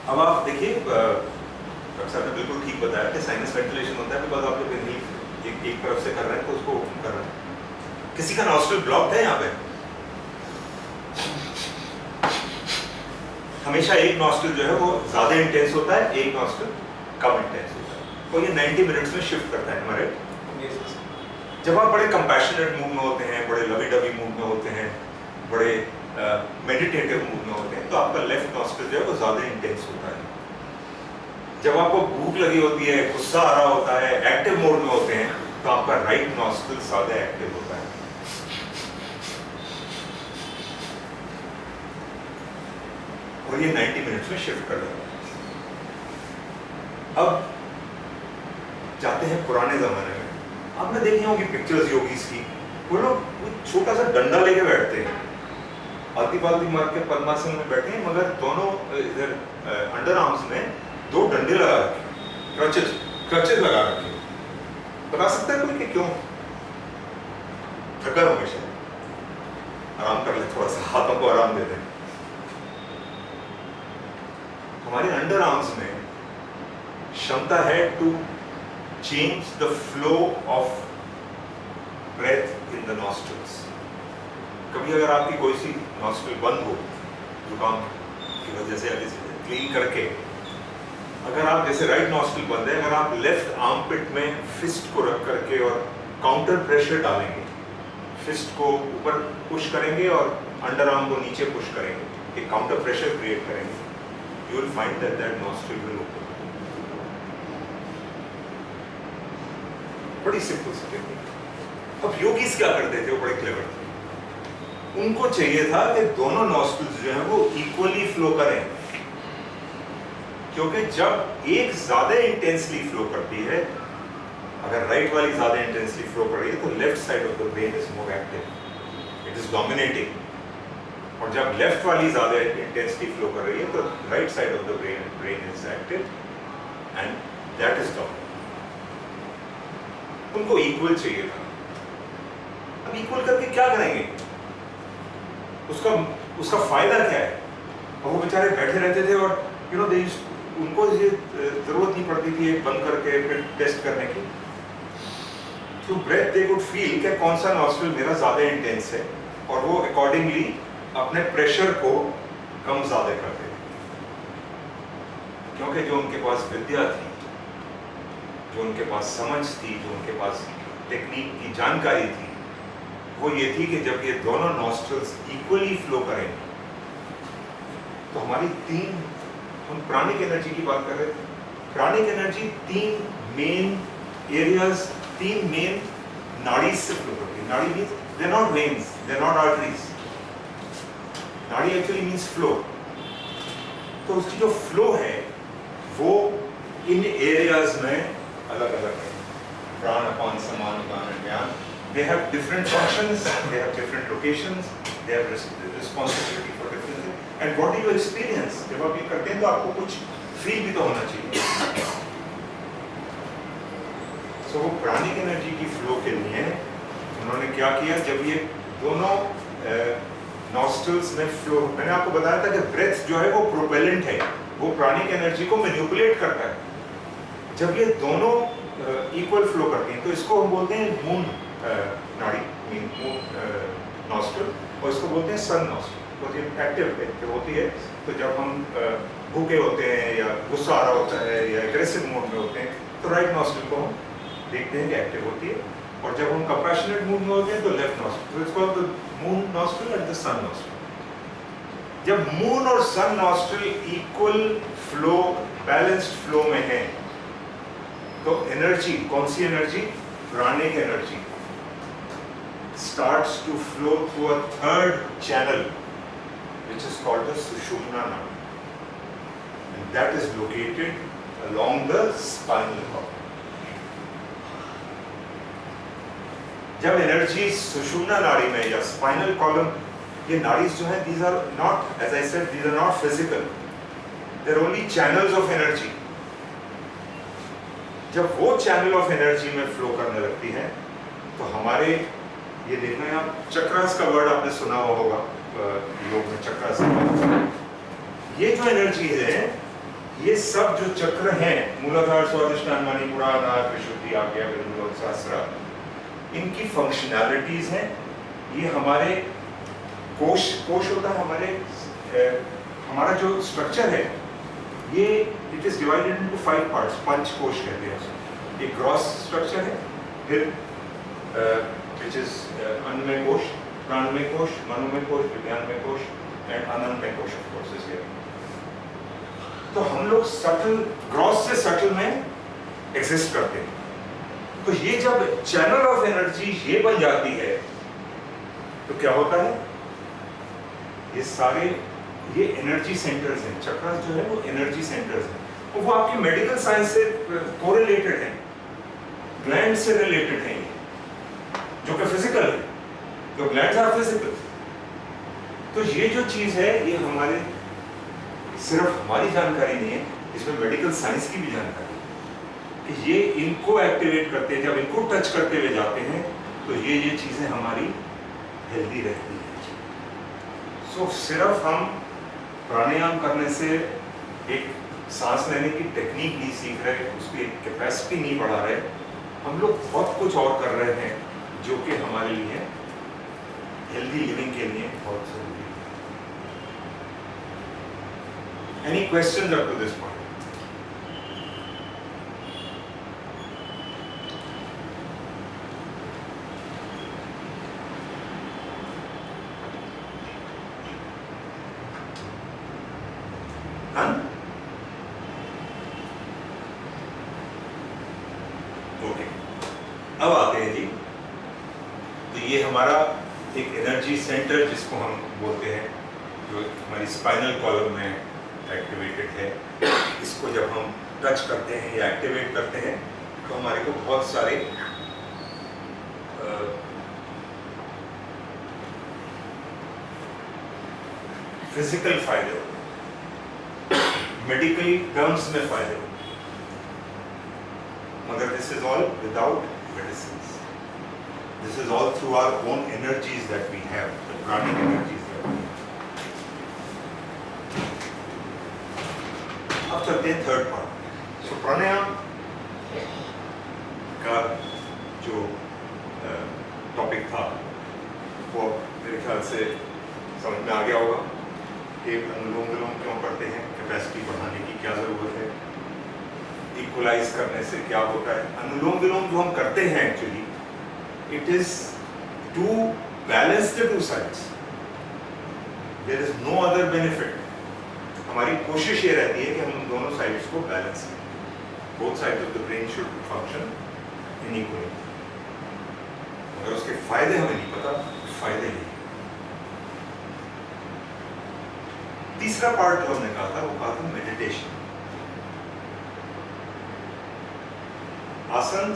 अब आप देखिए, डॉक्टर साहब ने बिल्कुल ठीक बताया कि साइनस वेंटिलेशन होता है बिकॉज आप जब इनहेल एक तरफ से कर रहे हैं तो उसको ओपन कर रहे हैं। किसी का नॉस्ट्रल ब्लॉक है यहाँ पे? हमेशा एक नॉस्ट्रल जो है वो ज्यादा इंटेंस होता है, एक नॉस्ट्रल कम इंटेंस होता है, और ये 90 मिनट्स में शिफ्ट करता है हमारे। जब आप बड़े कंपैशनेट मूड में होते हैं, बड़े लवी डवी मूड में होते हैं, बड़े मेडिटेटिव मूड में होते हैं, तो आपका लेफ्ट नॉस्ट्रल जो है वो ज्यादा इंटेंस होता है। जब आपको भूख लगी होती है, गुस्सा आ रहा होता है, एक्टिव मोड में होते हैं, तो आपका राइट नॉस्ट्रल ज्यादा एक्टिव होता है। और ये 90 मिनट्स में शिफ्ट कर देता है। अब जाते हैं पुराने जमाने में। आपने देखी होंगी पिक्चर्स योगीज की, वो लोग छोटा सा डंडा लेके बैठते हैं, आती पालती मार के पद्मासन में बैठे हैं, मगर दोनों इधर अंडर आर्म्स में 2 डंडे लगा रखे, क्रचेस लगा रखे। बता सकता है कोई कि क्यों? थका हमेशा, आराम कर ले, थोड़ा सा हाथों को आराम दे दें। हमारे अंडर आर्म्स में क्षमता है to change the flow of breath in the nostrils. कभी अगर आपकी कोई सी नॉस्ट्रल बंद हो जुकाम की वजह से, अभी क्लीन करके, अगर आप जैसे राइट नॉस्ट्रल बंद है, अगर आप लेफ्ट आर्मपिट में फिस्ट को रख करके और काउंटर प्रेशर डालेंगे, फिस्ट को ऊपर पुश करेंगे और अंडर आर्म को नीचे पुश करेंगे, एक काउंटर प्रेशर क्रिएट करेंगे, you will find that nostril will open. बड़ी सिंपल सी टेक्निक। अब योगीज क्या करते थे? वो बड़े क्लेवर थे। उनको चाहिए था कि दोनों नॉस्ट्रिल्स जो हैं वो इक्वली फ्लो करें, क्योंकि जब एक ज्यादा इंटेंसली फ्लो करती है, अगर राइट वाली ज्यादा इंटेंसली फ्लो कर रही है, तो left side of the brain is more active, it is dominating. और जब लेफ्ट वाली ज्यादा इंटेंसिटी फ्लो कर रही है, तो right side of the brain is active and that is dominating. उनको इक्वल चाहिए था। अब इक्वल करके क्या करेंगे? उसका फायदा क्या है? और वो बेचारे बैठे रहते थे और उनको ये जरूरत नहीं पड़ती थी एक बंद करके फिर टेस्ट करने की। तो ब्रेथ दे कुड फील कि कौन सा नॉस्ट्रल मेरा ज्यादा इंटेंस है, और वो अकॉर्डिंगली अपने प्रेशर को कम ज्यादा करते थे। क्योंकि जो उनके पास विद्या थी, जो उनके पास समझ थी, जो उनके पास टेक्निक की जानकारी थी, वो ये थी कि जब ये दोनों नॉस्ट्रल्स इक्वली फ्लो करें, तो हमारी हम प्राणिक एनर्जी की बात कर रहे थे। Pranic energy 3 main areas, 3 main नाड़ी से फ्लो करती है। Nadi means they are not veins, they are not arteries. Nadi actually means flow. तो उसकी जो फ्लो है वो इन एरियाज में अलग अलग है। प्राण, अपान, समान, उदान एंड ज्ञान, they have different functions, they have different locations, they have responsibility for different things. And what do you experience? जब आप ये करते हैं तो आपको कुछ फील भी तो होना चाहिए। So वो प्राणिक एनर्जी की फ्लो के लिए उन्होंने क्या किया? जब ये दोनों नॉस्ट्रल्स में फ्लो, मैंने आपको बताया था कि ब्रेथ जो है वो प्रोपेलेंट है, वो प्राणिक एनर्जी को मैनिपुलेट करता है। जब ये दोनों इक्वल फ्लो करती हैं, तो इसको हम बोलते हैं मून नाड़ी, मून नॉस्ट्रल, और इसको बोलते हैं सन नॉस्ट्रल। तो ये एक्टिव होती है, तो जब हम भूखे होते हैं या गुस्सा आ रहा होता है या एग्रेसिव मोड में होते हैं, तो राइट नॉस्ट्रल को हम देखते हैं कि एक्टिव होती है, और जब हम कंपैशनेट मूड में होते हैं तो लेफ्ट नॉस्ट्रल। तो इसको the moon nostril and the sun nostril. जब मून और sun nostril equal flow, balanced flow में है, तो एनर्जी, कौन सी energy? Pranic energy starts to flow through a third channel, which is called the Sushumna Nadi, and that is located along the spinal cord. जब energy सुषुम्ना नाड़ी में या spinal column, ये नाड़ीज जो है, these are not, as I said, these are not physical, they're only channels of energy. जब वो channel of energy में फ्लो करने लगती है तो हमारे, ये देखना है आप, चक्रास का वर्ड आपने सुना हुआ होगा योग में, चक्रास। ये जो एनर्जी है, ये सब जो चक्र हैं, मूलाधार, स्वादिष्ठान, मणिपुर, अनाहत, विशुद्धि, आज्ञा, बिंदु, सहस्रा, इनकी फंक्शनैलिटीज हैं। ये हमारे कोश होता है, हमारा जो स्ट्रक्चर है, ये it is divided into 5 parts, पंच कोश कहते हैं उसको। एक ग्रॉस स्ट्रक्चर है, फिर विच इज अन्नमय कोश, प्राणमय कोश, मनोमय कोश, विज्ञानमय कोश एंड अनंतमय कोश ऑफ कोर्स इज हियर। तो हम लोग सटल, ग्रॉस से सटल में एग्जिस्ट करते हैं। तो ये जब चैनल ऑफ एनर्जी ये बन जाती है तो क्या होता है, ये सारे ये एनर्जी सेंटर्स हैं, चक्रास जो है वो एनर्जी सेंटर्स हैं, और वो आपकी मेडिकल साइंस से कोरिलेटेड हैं, ग्लैंड से रिलेटेड हैं, जो कि फिजिकल है, तो ग्लैंड्स आर फिजिकल। तो ये जो चीज है, ये हमारे, सिर्फ हमारी जानकारी नहीं है, इसमें मेडिकल साइंस की भी जानकारी है कि ये इनको एक्टिवेट करते हैं, जब इनको टच करते हुए जाते हैं तो ये चीजें हमारी हेल्दी रहती है। सो सिर्फ हम प्राणायाम करने से एक सांस लेने की टेक्निक नहीं सीख रहे, उसकी एक कैपेसिटी नहीं बढ़ा रहे, हम लोग बहुत कुछ और कर रहे हैं जो कि हमारे लिए हेल्दी लिविंग के लिए बहुत जरूरी है। Any questions up to this point? अब आते हैं जी, तो ये हमारा एक एनर्जी सेंटर जिसको हम बोलते हैं, जो हमारी स्पाइनल कॉलम में एक्टिवेटेड है, इसको जब हम टच करते हैं या एक्टिवेट करते हैं तो हमारे को बहुत सारे फिजिकल फायदे होते हैं, मेडिकल टर्म्स में फायदे होते हैं, मगर this is all without medicines. This is all through our own energies that we have, the pranic energies that we have. अब चलते हैं थर्ड पार्ट। सो प्राणायाम का जो टॉपिक था वो मेरे ख्याल से समझ में आ गया होगा कि अनुलोम विलोम क्यों करते हैं, कैपेसिटी बढ़ाने की क्या ज़रूरत है, इक्वलाइज करने से क्या होता है। अनुलोम विलोम जो हम करते हैं actually, it is to balance the two sides, there is no other benefit. हमारी कोशिश ये रहती है कि हम दोनों साइड्स को बैलेंस करें, both sides of the brain should function in equally. अगर उसके फायदे हमें नहीं पता, फायदे नहीं। तीसरा पार्ट जो हमने कहा था वो कहा था मेडिटेशन। आसन,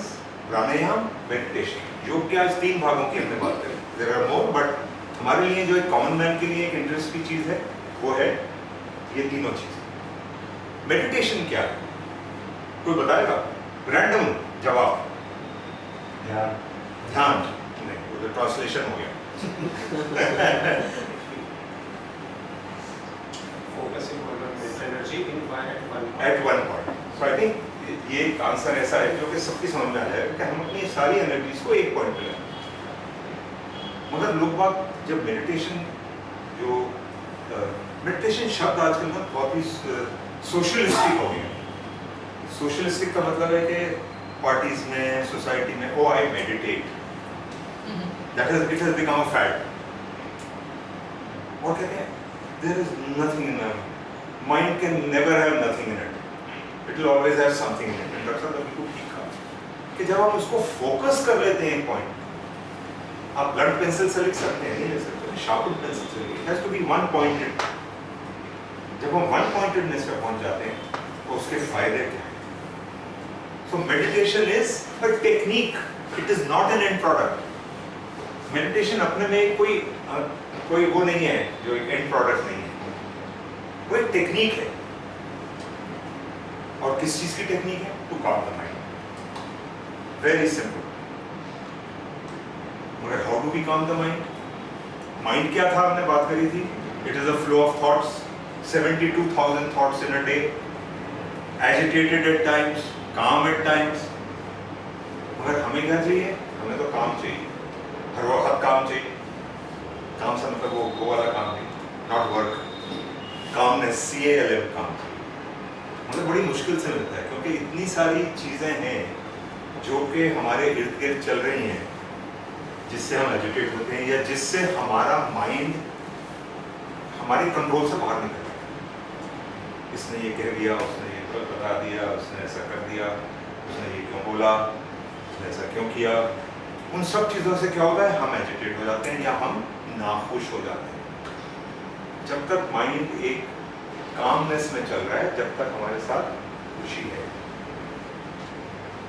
प्राणायाम, मेडिटेशन। योग के आज 3 भागों की हमने बात करी, देयर आर मोर, बट हमारे लिए जो एक कॉमन मैन के लिए एक इंटरेस्ट की चीज है वो है ये तीनों चीजें। मेडिटेशन क्या है, कोई बताएगा? रैंडम जवाब। ध्यान नहीं, वो तो ट्रांसलेशन हो गया। Focusing on the mental energy in at one point. So I think ये एक आंसर ऐसा है जो कि सबकी समझ में आ जाएगा कि हम अपनी सारी एनर्जीज को एक पॉइंट पे लगाएं। मगर लोग बात जब मेडिटेशन, जो मेडिटेशन शब्द आजकल ना बहुत ही सोशलिस्टिक हो गया। सोशलिस्टिक का मतलब है कि पार्टीज में, सोसाइटी में, oh I meditate, that is, it has become a fad. और कहते हैं there is nothing in mind, can never have nothing in it, it will always have something in it. Doctor साहब बिल्कुल ठीक कहा कि जब आप उसको फोकस कर लेते हैं एक पॉइंट, आप ब्लड पेंसिल से लिख सकते हैं, नहीं लिख सकते, शार्पन पेंसिल से लिख, it has to be one pointed. जब हम वन पॉइंटेडनेस पे पहुंच जाते हैं तो उसके फायदे क्या हैं? So meditation is a technique, it is not an and product. Meditation अपने में कोई वो नहीं है, जो एक एंड प्रोडक्ट नहीं है, वो एक टेक्निक है। और किस चीज की टेक्निक है? To calm the mind, very simple. मगर how do we calm the mind? Mind क्या था, हमने बात करी थी, it is a flow of thoughts, 72,000 thoughts in a day, agitated at times, calm at times. मगर हमें क्या चाहिए? हमें तो काम चाहिए, हर वक्त काम चाहिए। काम से मतलब वो वाला काम नहीं, नॉट वर्क, कामनेस, CALM, काम चाहिए। मतलब बड़ी मुश्किल से मिलता है, क्योंकि इतनी सारी चीज़ें हैं जो कि हमारे इर्द गिर्द चल रही हैं, जिससे हम एजुकेट होते हैं, या जिससे हमारा माइंड हमारे कंट्रोल से बाहर निकल जाता है। इसने ये कह दिया, उसने ये गलत बता दिया, उसने ऐसा कर दिया, उसने ये क्यों बोला, उसने ऐसा क्यों किया। उन सब चीज़ों से क्या होता है? हम एजुकेट हो जाते हैं या हम नाखुश हो जाते हैं। जब तक माइंड एक कामनेस में चल रहा है, जब तक हमारे साथ खुशी है।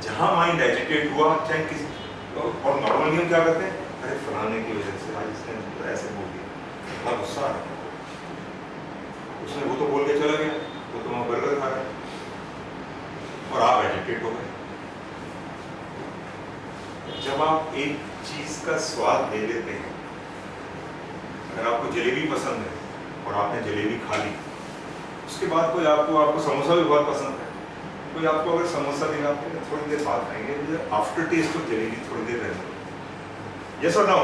जहाँ माइंड एजुकेट हुआ, चाहे किसी, और नॉर्मली हम क्या करते हैं, अरे फलाने की वजह से आज इसने तो ऐसे बोल दिया, इतना गुस्सा आ रहा है, उसने वो तो बोल के चला गया, वो तो वहाँ बर्गर खा रहा है, और आप एजुकेट हो गए। जब आप एक चीज का स्वाद ले लेते हैं, अगर आपको जलेबी पसंद है और आपने जलेबी खा ली, उसके बाद कोई आपको समोसा भी बहुत पसंद है, कोई आपको अगर समोसा देगा, आपको थोड़ी देर बाद खाएंगे, आफ्टर टेस्ट ऑफ जलेबी थोड़ी देर रहेगा, यस और नो?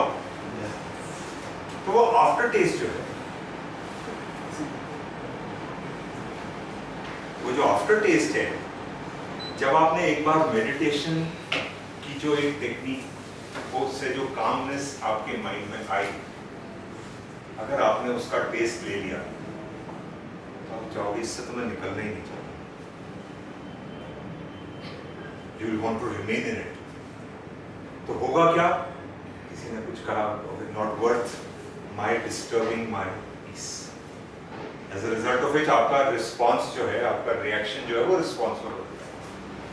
तो वो आफ्टर टेस्ट जो है, वो जो आफ्टर टेस्ट है, जब आपने एक बार मेडिटेशन की जो एक टेक्निक, उससे जो कामनेस आपके माइंड में आई, अगर आपने उसका टेस्ट ले लिया, तो आप चाहोगे इससे तो मैं निकलना ही नहीं चाहता, you will want to remain in it। तो होगा क्या? किसी ने कुछ कहा, not worth my disturbing my peace। As a result of which आपका रिस्पॉन्स जो है, आपका रिएक्शन जो है, वो रिस्पॉन्स हो जाता है।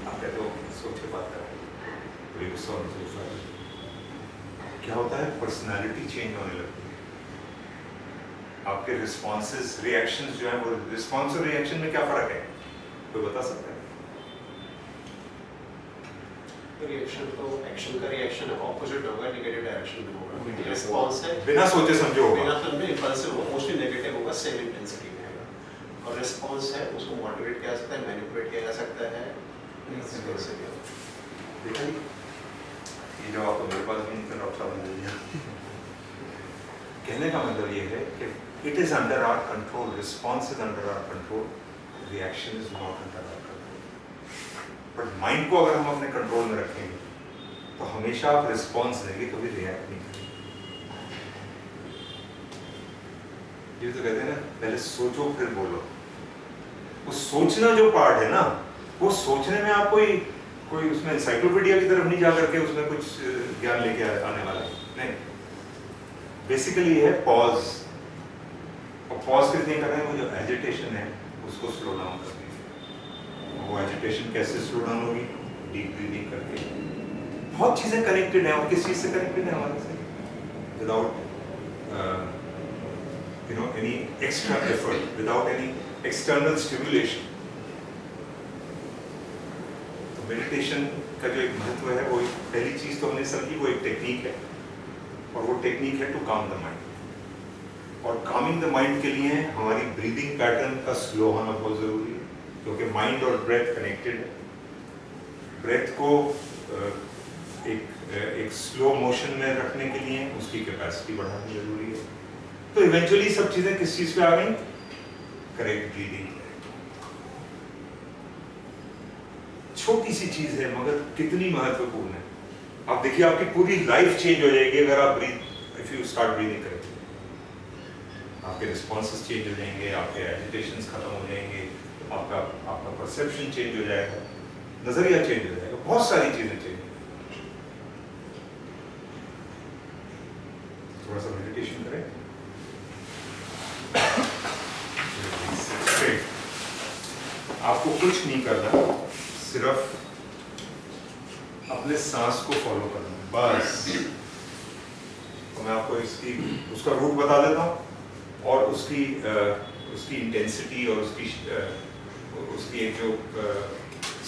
आप कहते हो सोच के बात कर रहे हैं, क्या होता है? पर्सनैलिटी चेंज होने लगती है। आपके रिस्पॉन्सेस, रिएक्शंस जो है, वो रिस्पॉन्स और रिएक्शन में क्या फर्क है? कोई बता सकता है? रिएक्शन तो एक्शन का रिएक्शन है, ऑपोजिट होगा, नेगेटिव डायरेक्शन में होगा। रिस्पॉन्स है बिना सोचे समझे होगा, बिना समझे इंपल्सिव होगा, मोस्टली नेगेटिव होगा, सेम इंटेंसिटी में आएगा। और रिस्पॉन्स है, उसको मोटिवेट किया जा सकता है, मैनिपुलेट किया जा सकता है। देखा जी, ये जो आपको मेरे पास भी निकल रहा है, कहने का मतलब ये है कि it is under our control, response is under our control, reaction is not under our control. But mind को अगर हम अपने कंट्रोल में रखेंगे, तो हमेशा आप रिस्पॉन्स देंगे, कभी रिएक्ट नहीं करेंगे। ये तो कहते हैं ना, पहले सोचो फिर बोलो। वो सोचना जो पार्ट है ना, वो सोचने में आप कोई उसमें एनसाइक्लोपीडिया की तरफ नहीं जा करके उसमें कुछ ज्ञान लेके आने वाला नहीं। बेसिकली है पॉज, और पॉज कितने कर रहे हैं? वो जो एजिटेशन है उसको स्लो डाउन कर दीजिए। वो एजिटेशन कैसे स्लो डाउन होगी? डीप ब्रीदिंग करके। बहुत चीजें कनेक्टेड हैं, और किस चीज से कनेक्टेड है हमारे से? Without any extra effort, without any external stimulation। तो मेडिटेशन का जो एक महत्व है, वो पहली चीज तो हमने समझी, वो एक टेक्निक है, और वो टेक्निक है टू काम द माइंड। और कामिंग द माइंड के लिए हमारी ब्रीदिंग पैटर्न का स्लो होना बहुत जरूरी है, क्योंकि माइंड और ब्रेथ कनेक्टेड है। ब्रेथ को एक स्लो मोशन में रखने के लिए उसकी कैपेसिटी बढ़ानी जरूरी है। तो इवेंचुअली सब चीजें किस चीज पे आ गई? Correct breathing. छोटी सी चीज है, मगर कितनी महत्वपूर्ण है। आप देखिए, आपकी पूरी लाइफ चेंज हो जाएगी अगर आप इफ यू स्टार्ट ब्रीदिंग करेंगे। आपके रिस्पॉन्सेस चेंज हो जाएंगे, आपके एजिटेशंस खत्म हो जाएंगे, आपका परसेप्शन चेंज हो जाएगा, नजरिया चेंज हो जाएगा, बहुत सारी चीजें चेंज। थोड़ा सा मेडिटेशन करें। आपको कुछ नहीं करना, सिर्फ अपने सांस को फॉलो करना, बस। तो मैं आपको उसका रूट बता देता हूँ और उसकी इंटेंसिटी और उसकी एक जो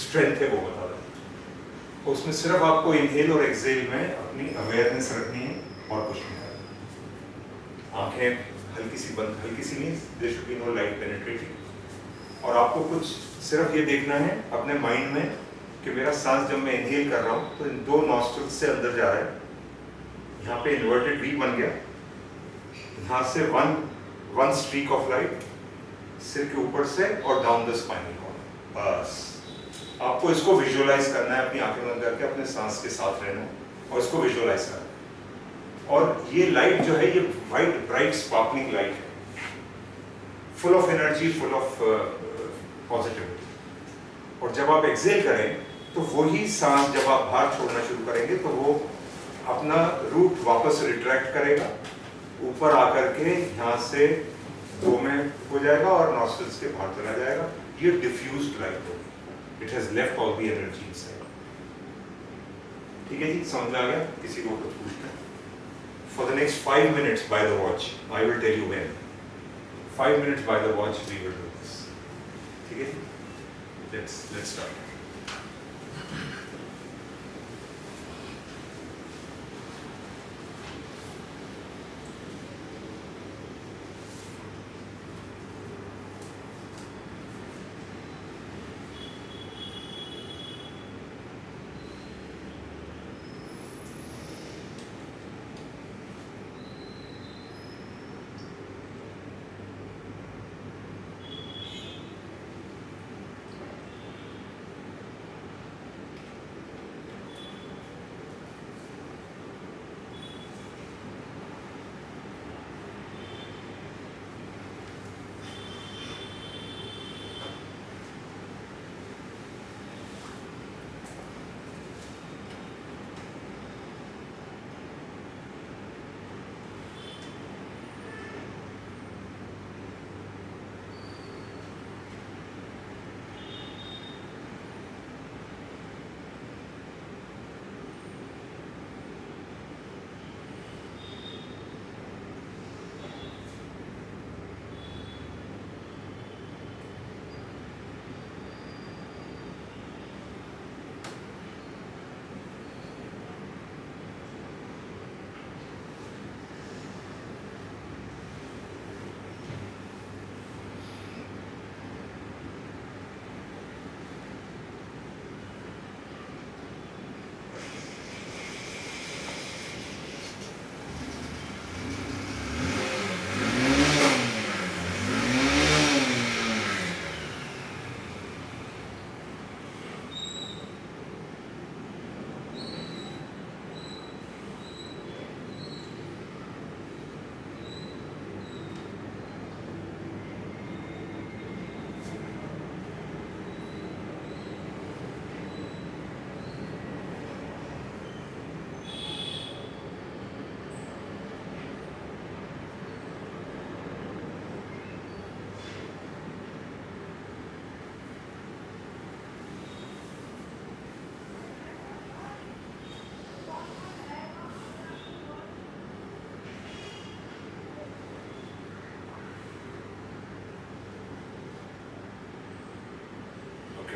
स्ट्रेंथ है वो बता देता हूँ। उसमें सिर्फ आपको इनहेल और एक्सहेल में अपनी अवेयरनेस रखनी है और कुछ नहीं करना। आंखें हल्की सी नहीं, there should be no light penetrating. और आपको कुछ सिर्फ ये देखना है अपने माइंड में कि मेरा सांस जब मैं इनहेल कर रहा हूँ तो इन 2 नॉस्ट्रिल्स से अंदर जा रहा है, यहाँ पे इन्वर्टेड वी बन गया, यहाँ से वन स्ट्रीक ऑफ लाइट सिर के ऊपर से और डाउन द स्पाइनल कॉर्ड। बस आपको इसको विजुअलाइज करना है, अपनी आंखें बंद करके अपने सांस के साथ रहना है और इसको विजुअलाइज करना है। और ये लाइट जो है ये वाइट ब्राइट स्पार्कलिंग लाइट है, full of energy, full of positivity. और जब आप एक्सहेल करें तो वही सांस जब आप बाहर छोड़ना शुरू करेंगे तो वो अपना रूट वापस रिट्रैक्ट करेगा, ऊपर आकर के यहाँ से 2 में हो जाएगा और नॉस्ट्रिल्स के बाहर चला जाएगा। ये डिफ्यूज्ड लाइट होगी, it has left all the energy inside. ठीक है जी, समझ में आ गया? किसी को कुछ पूछना है? For the next 5 minutes by the watch, I will tell you when. 5 minutes by the watch, we will do this. ठीक है? Let's start.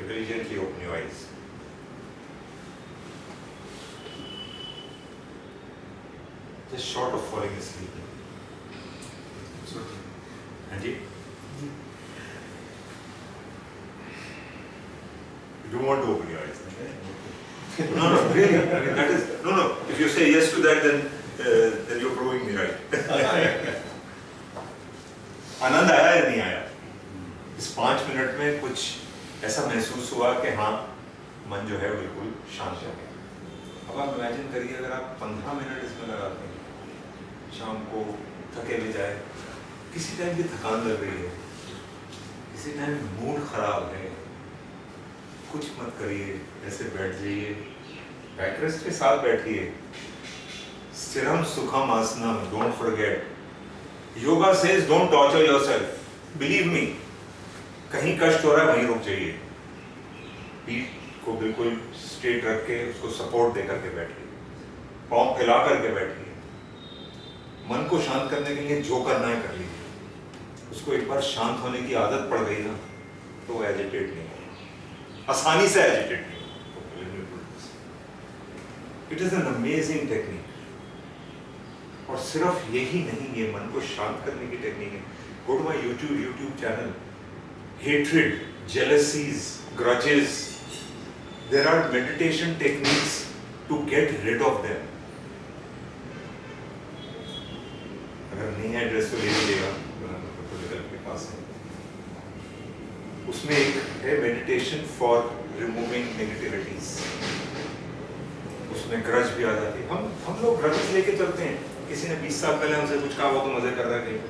Very gently open your eyes. Just short of falling asleep. So, Andy? You don't want to open your eyes. No, really. I mean, that is no. If you say yes to that, then you're proving me right. आनंद आया या नहीं आया? इस 5 minute में कुछ ऐसा महसूस हुआ कि हाँ, मन जो है बिल्कुल शांत हो गया। अब आप इमेजिन करिए अगर आप 15 मिनट इसमें लगाते हैं, शाम को थके भी जाए, किसी टाइम की थकान लग रही है, किसी टाइम मूड खराब है, कुछ मत करिए, ऐसे बैठ जाइए, बैकरेस्ट के साथ बैठिए, स्थिरम सुखम आसनम, don't forget. Yoga says don't torture yourself, believe me. कहीं कष्ट हो रहा है वहीं रुक जाइए, पीठ को बिल्कुल स्ट्रेट रख के उसको सपोर्ट दे करके बैठिए, पाँव फैला करके बैठिए, मन को शांत करने के लिए जो करना है कर लीजिए। उसको एक बार शांत होने की आदत पड़ गई ना तो वो एजिटेट नहीं होगा, आसानी से एजिटेट नहीं होगा। It is an amazing technique. और सिर्फ यही नहीं, ये मन को शांत करने की टेक्निक है। Go to my YouTube channel, hatred, jealousies, grudges, there are meditation techniques to get rid of them. अगर नहीं है एड्रेस तो ले लीजिएगा, के पास है। उसमें एक है मेडिटेशन फॉर रिमूविंग नेगेटिविटीज। उसमें ग्रज भी आ जाती है। हम लोग ग्रजेस लेके चलते हैं। किसी ने 20 साल पहले हमसे कुछ कहा, वो तो मजे कर रहा है कहीं,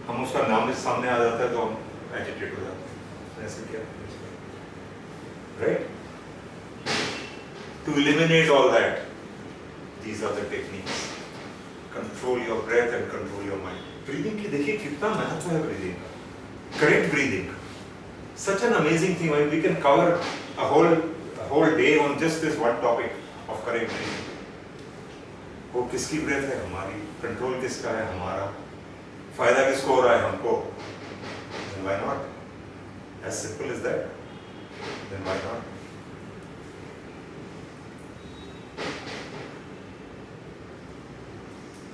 हम उसका नाम सामने आ जाता है तो हम एजिटेट हो जाते हैं। ऐसे क्या, right? To eliminate all that, these are the techniques. Control your breath and control your mind. Breathing की देखिए कितना महत्व है breathing का. Correct breathing, such an amazing thing. I mean, we can cover a whole day on just this one topic of correct breathing. वो किसकी breath है? हमारी. Control किसका है? हमारा. फायदा किसको हो रहा है? हमको. And why not? As simple as that. Then why not?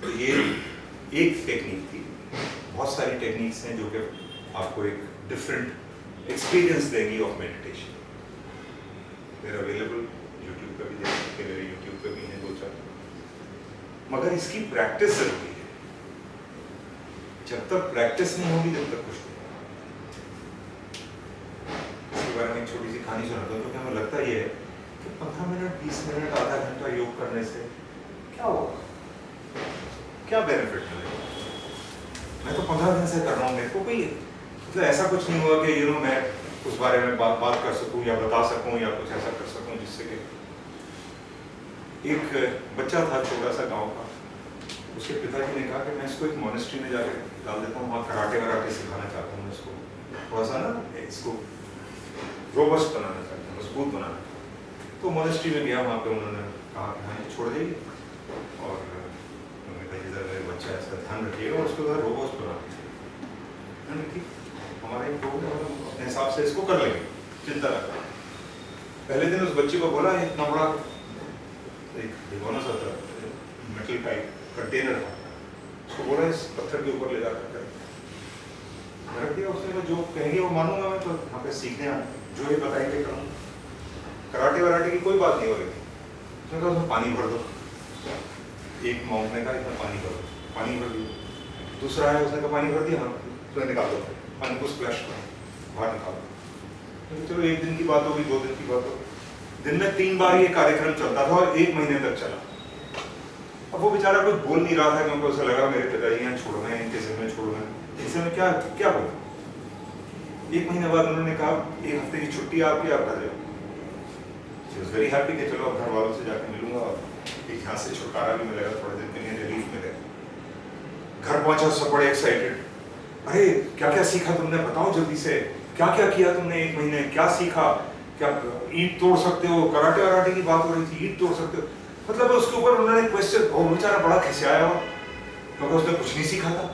तो ये एक टेक्निक थी। बहुत सारी टेक्निक्स हैं जो कि आपको एक डिफरेंट एक्सपीरियंस देंगी ऑफ मेडिटेशन। मेरा अवेलेबल यूट्यूब पे भी देख सकते हैं, मेरे यूट्यूब पे भी हैं 2-4। मगर इसकी प्रैक्टिस जरूरी है। जब तक प्रैक्टिस नहीं होगी जब तक कुछ नहीं। बारे में एक छोटी सी कहानी सुनाता हूँ, क्योंकि हमें लगता ये है कि 15 मिनट 20 मिनट आधा घंटा योग करने से क्या होगा, क्या बेनिफिट मिलेगा। मैं तो 15 दिन से कर रहा हूँ, मेरे को कोई मतलब ऐसा कुछ नहीं हुआ कि मैं उस बारे में बात कर सकूँ या बता सकूँ या कुछ ऐसा कर सकूँ जिससे कि। एक बच्चा था छोटा सा गाँव का, उसके पिताजी ने कहा कि मैं इसको एक मॉनेस्ट्री में जाकर डाल देता हूँ, वहाँ कराटे सिखाना चाहता हूँ इसको, थोड़ा सा ना इसको रोबस्ट बनाना चाहते हैं, मजबूत बनाना। तो मॉनेस्ट्री में गया, वहाँ पे उन्होंने कहा कि हाँ ये छोड़ देंगे, और उन्होंने कहा इधर मेरे बच्चा है इसका ध्यान रखिएगा और उसको उधर रोबस्ट बना दीजिए। ठीक, हमारा एक प्रोग्राम अपने हिसाब से इसको कर लेंगे, चिंता ना करें। पहले दिन उस बच्चे को बोला, इतना बड़ा एक भिगोना सा था, मेटल का कंटेनर था, उसको बोला इस पत्थर के ऊपर ले जाकर रख दिया। उसने जो कहेंगे वो मानूंगा मैं, तो यहाँ पे सीखने जो ये बताएंगे करूँगा। कराटे वराटे की कोई बात नहीं हो रही थी। उसने कहा उसमें पानी भर दो। एक माउंट ने कहा इसमें पानी भर दो, पानी भर दिया। दूसरा है, उसने कहा पानी भर दिया, उसने निकाल दो पानी को, स्प्लैश करो, बाहर निकाल दो। चलो एक दिन की बात होगी, 2 दिन की बात होगी, दिन में 3 बार ये कार्यक्रम चलता था और 1 महीने तक चला। अब वो बेचारा कुछ बोल नहीं रहा था, क्योंकि उसे लगा मेरे पिताजी यहाँ छोड़ रहे हैं, इनके जिम्मे छोड़ रहे हैं, इसे मैं क्या बोलूं। 1 महीने बाद उन्होंने कहा 1 हफ्ते की छुट्टी आपकी, आप घर जाओ। शी वाज वेरी हैप्पी कि चलो अब घर वालों से जाकर मिलूंगा और एक यहाँ से छुटकारा भी मिलेगा, थोड़े दिन के लिए रिलीफ मिलेगा। घर पहुंचा, सब बड़े एक्साइटेड, अरे क्या क्या सीखा तुमने, बताओ जल्दी से, क्या क्या किया तुमने 1 महीने, क्या सीखा, क्या ईंट तोड़ सकते हो, कराटे वराटे की बात हो रही थी, ईंट तोड़ सकते हो। मतलब उसके ऊपर उन्होंने क्वेश्चन, वो बेचारा बड़ा खिसियाया हुआ, क्योंकि उसने कुछ नहीं सीखा था।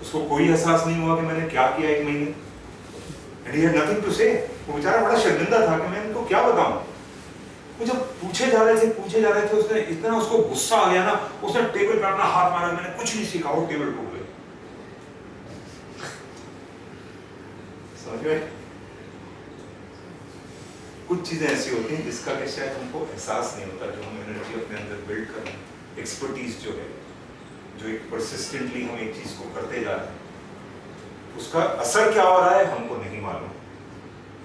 उसको कोई एहसास नहीं हुआ कि मैंने क्या किया 1 महीने, and he had nothing to say। वो बेचारा बड़ा शर्मिंदा था कि मैं इनको क्या बताऊं। वो जब पूछे जा रहे थे, उसने इतना उसको गुस्सा आ गया ना, उसने टेबल पे अपना हाथ मारा, मैंने कुछ नहीं सीखा, वो टेबल टूट गई। समझ गए? कुछ चीजें ऐसी होती हैं जिसका कि शायद हमको एहसास नहीं होता, जो हम एनर्जी अपने अंदर बिल्ड कर रहे हैं, एक्सपर्टीज जो है, जो एक परसिस्टेंटली हम एक चीज को करते जा रहे हैं, उसका असर क्या हो रहा है हमको नहीं मालूम।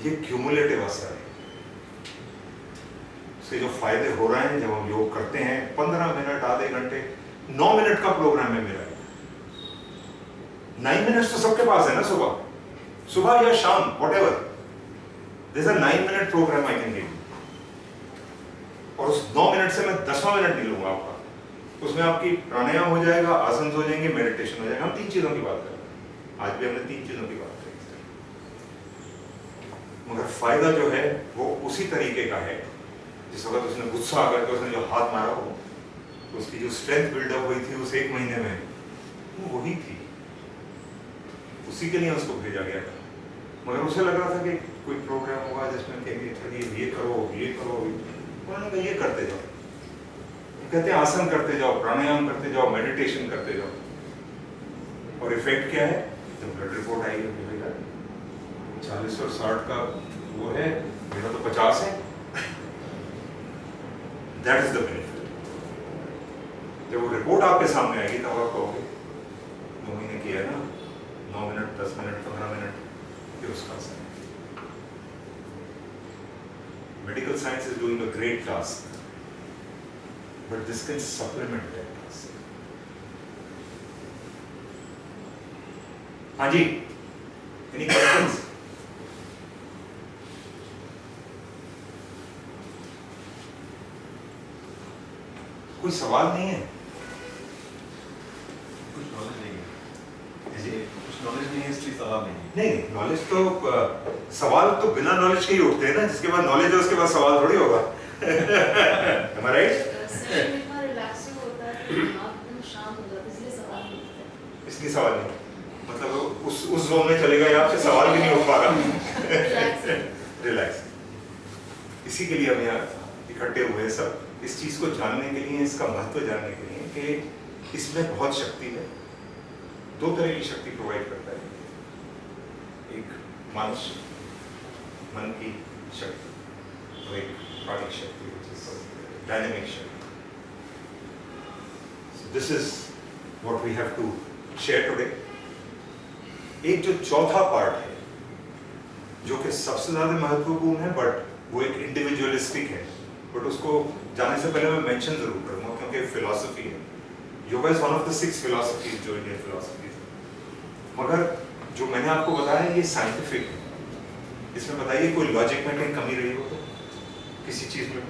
ये क्यूमुलेटिव असर है। उसके जो फायदे हो रहे हैं जब हम योग करते हैं, 15 मिनट, आधे घंटे, 9 मिनट का प्रोग्राम है मेरा। 9 मिनट्स तो सबके पास है ना, सुबह या शाम, whatever. There's a 9 minute program I can give you। और उस 9 मिनट से मैं 10वां मिनट नहीं लूंगा आपका। उसमें आपकी प्राणायाम हो जाएगा, आसन हो जाएंगे, मेडिटेशन हो जाएगा। हम 3 चीजों की बात कर रहे हैं। आज भी हमने 3 चीजों की बात करी, मगर फायदा जो है वो उसी तरीके का है जिस वक्त उसने गुस्सा आकर के उसने जो हाथ मारा हो, तो उसकी जो स्ट्रेंथ बिल्डअप हुई थी उस 1 महीने में, वो वही थी, उसी के लिए उसको भेजा गया था। मगर उसे लग रहा था कि कोई प्रोग्राम होगा जिसमें कहेंगे कि ये करो ये करो, उन्होंने कहा ये करते जाओ। वो कहते हैं आसन करते जाओ, प्राणायाम करते जाओ, मेडिटेशन करते जाओ। और इफेक्ट क्या है? जब ब्लड रिपोर्ट आई है 40 और 60 का वो है, मेरा तो 50 है। That is the benefit. जब वो रिपोर्ट आपके सामने आएगी तब आप कहोगे 2 महीने किया है ना, 9 मिनट 10 मिनट 15 मिनट, फिर उसका असर। Medical science is doing a great task, but this can supplement that task. हाँ जी, एनी क्वेश्चंस? कोई सवाल नहीं है? कुछ नॉलेज नहीं है, जी? कुछ नॉलेज नहीं है इसलिए सवाल नहीं है। नहीं, नॉलेज तो सवाल तो बिना नॉलेज के ही उठते हैं ना। जिसके बाद नॉलेज है उसके बाद सवाल थोड़ी होगा। Am I right? सेशन इतना रिलैक्सिंग होता है कि दिमाग एकदम शांत हो जाता है, इसलिए सवाल नहीं होते। इसलिए सवाल नहीं, मतलब उस जोन में चलेगा या आपसे सवाल भी नहीं उठ पाएगा। रिलैक्स। इसी के लिए हम यहाँ इकट्ठे हुए सब, इस चीज को जानने के लिए, इसका महत्व जानने के लिए कि इसमें बहुत शक्ति है। 2 तरह की शक्ति प्रोवाइड करता है, एक मानस मन की शक्ति और एक प्राणिक शक्ति, डायनेमिक शक्ति। This is what we have to share today. एक जो चौथा पार्ट है जो कि सबसे ज्यादा महत्वपूर्ण है, बट वो एक इंडिविजुअलिस्टिक है, बट उसको जाने से पहले मैं मेंशन जरूर करूंगा क्योंकि फिलॉसफी है। Yoga is one of the 6 philosophies जो इंडियन फिलॉसफीज है, मगर जो मैंने आपको बताया ये साइंटिफिक है। इसमें बताइए कोई लॉजिक में कहीं कमी रही हो तो किसी चीज में?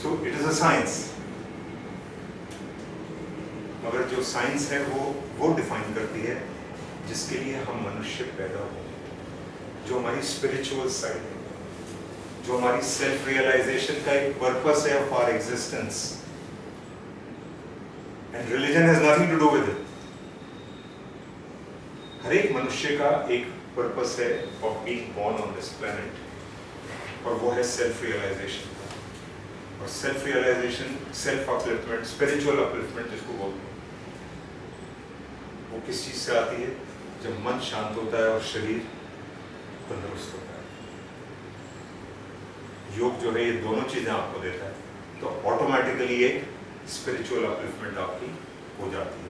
So it is a science. मगर जो साइंस है वो डिफाइन करती है जिसके लिए हम मनुष्य पैदा हुए, जो हमारी स्पिरिचुअल साइड है, जो हमारी सेल्फ रियलाइजेशन का एक पर्पस है of our existence, and religion has nothing to do with it. हर एक मनुष्य का एक पर्पस है of being born on this planet, और वो है सेल्फ रियलाइजेशन। और self realisation, self upliftment, spiritual upliftment जिसको बोलते हैं, वो किस चीज से आती है? जब मन शांत होता है और शरीर तंदुरुस्त होता है। योग जो है ये दोनों चीजें आपको देता है, तो ऑटोमेटिकली एक स्पिरिचुअल अपलिफ्टमेंट आपकी हो जाती है।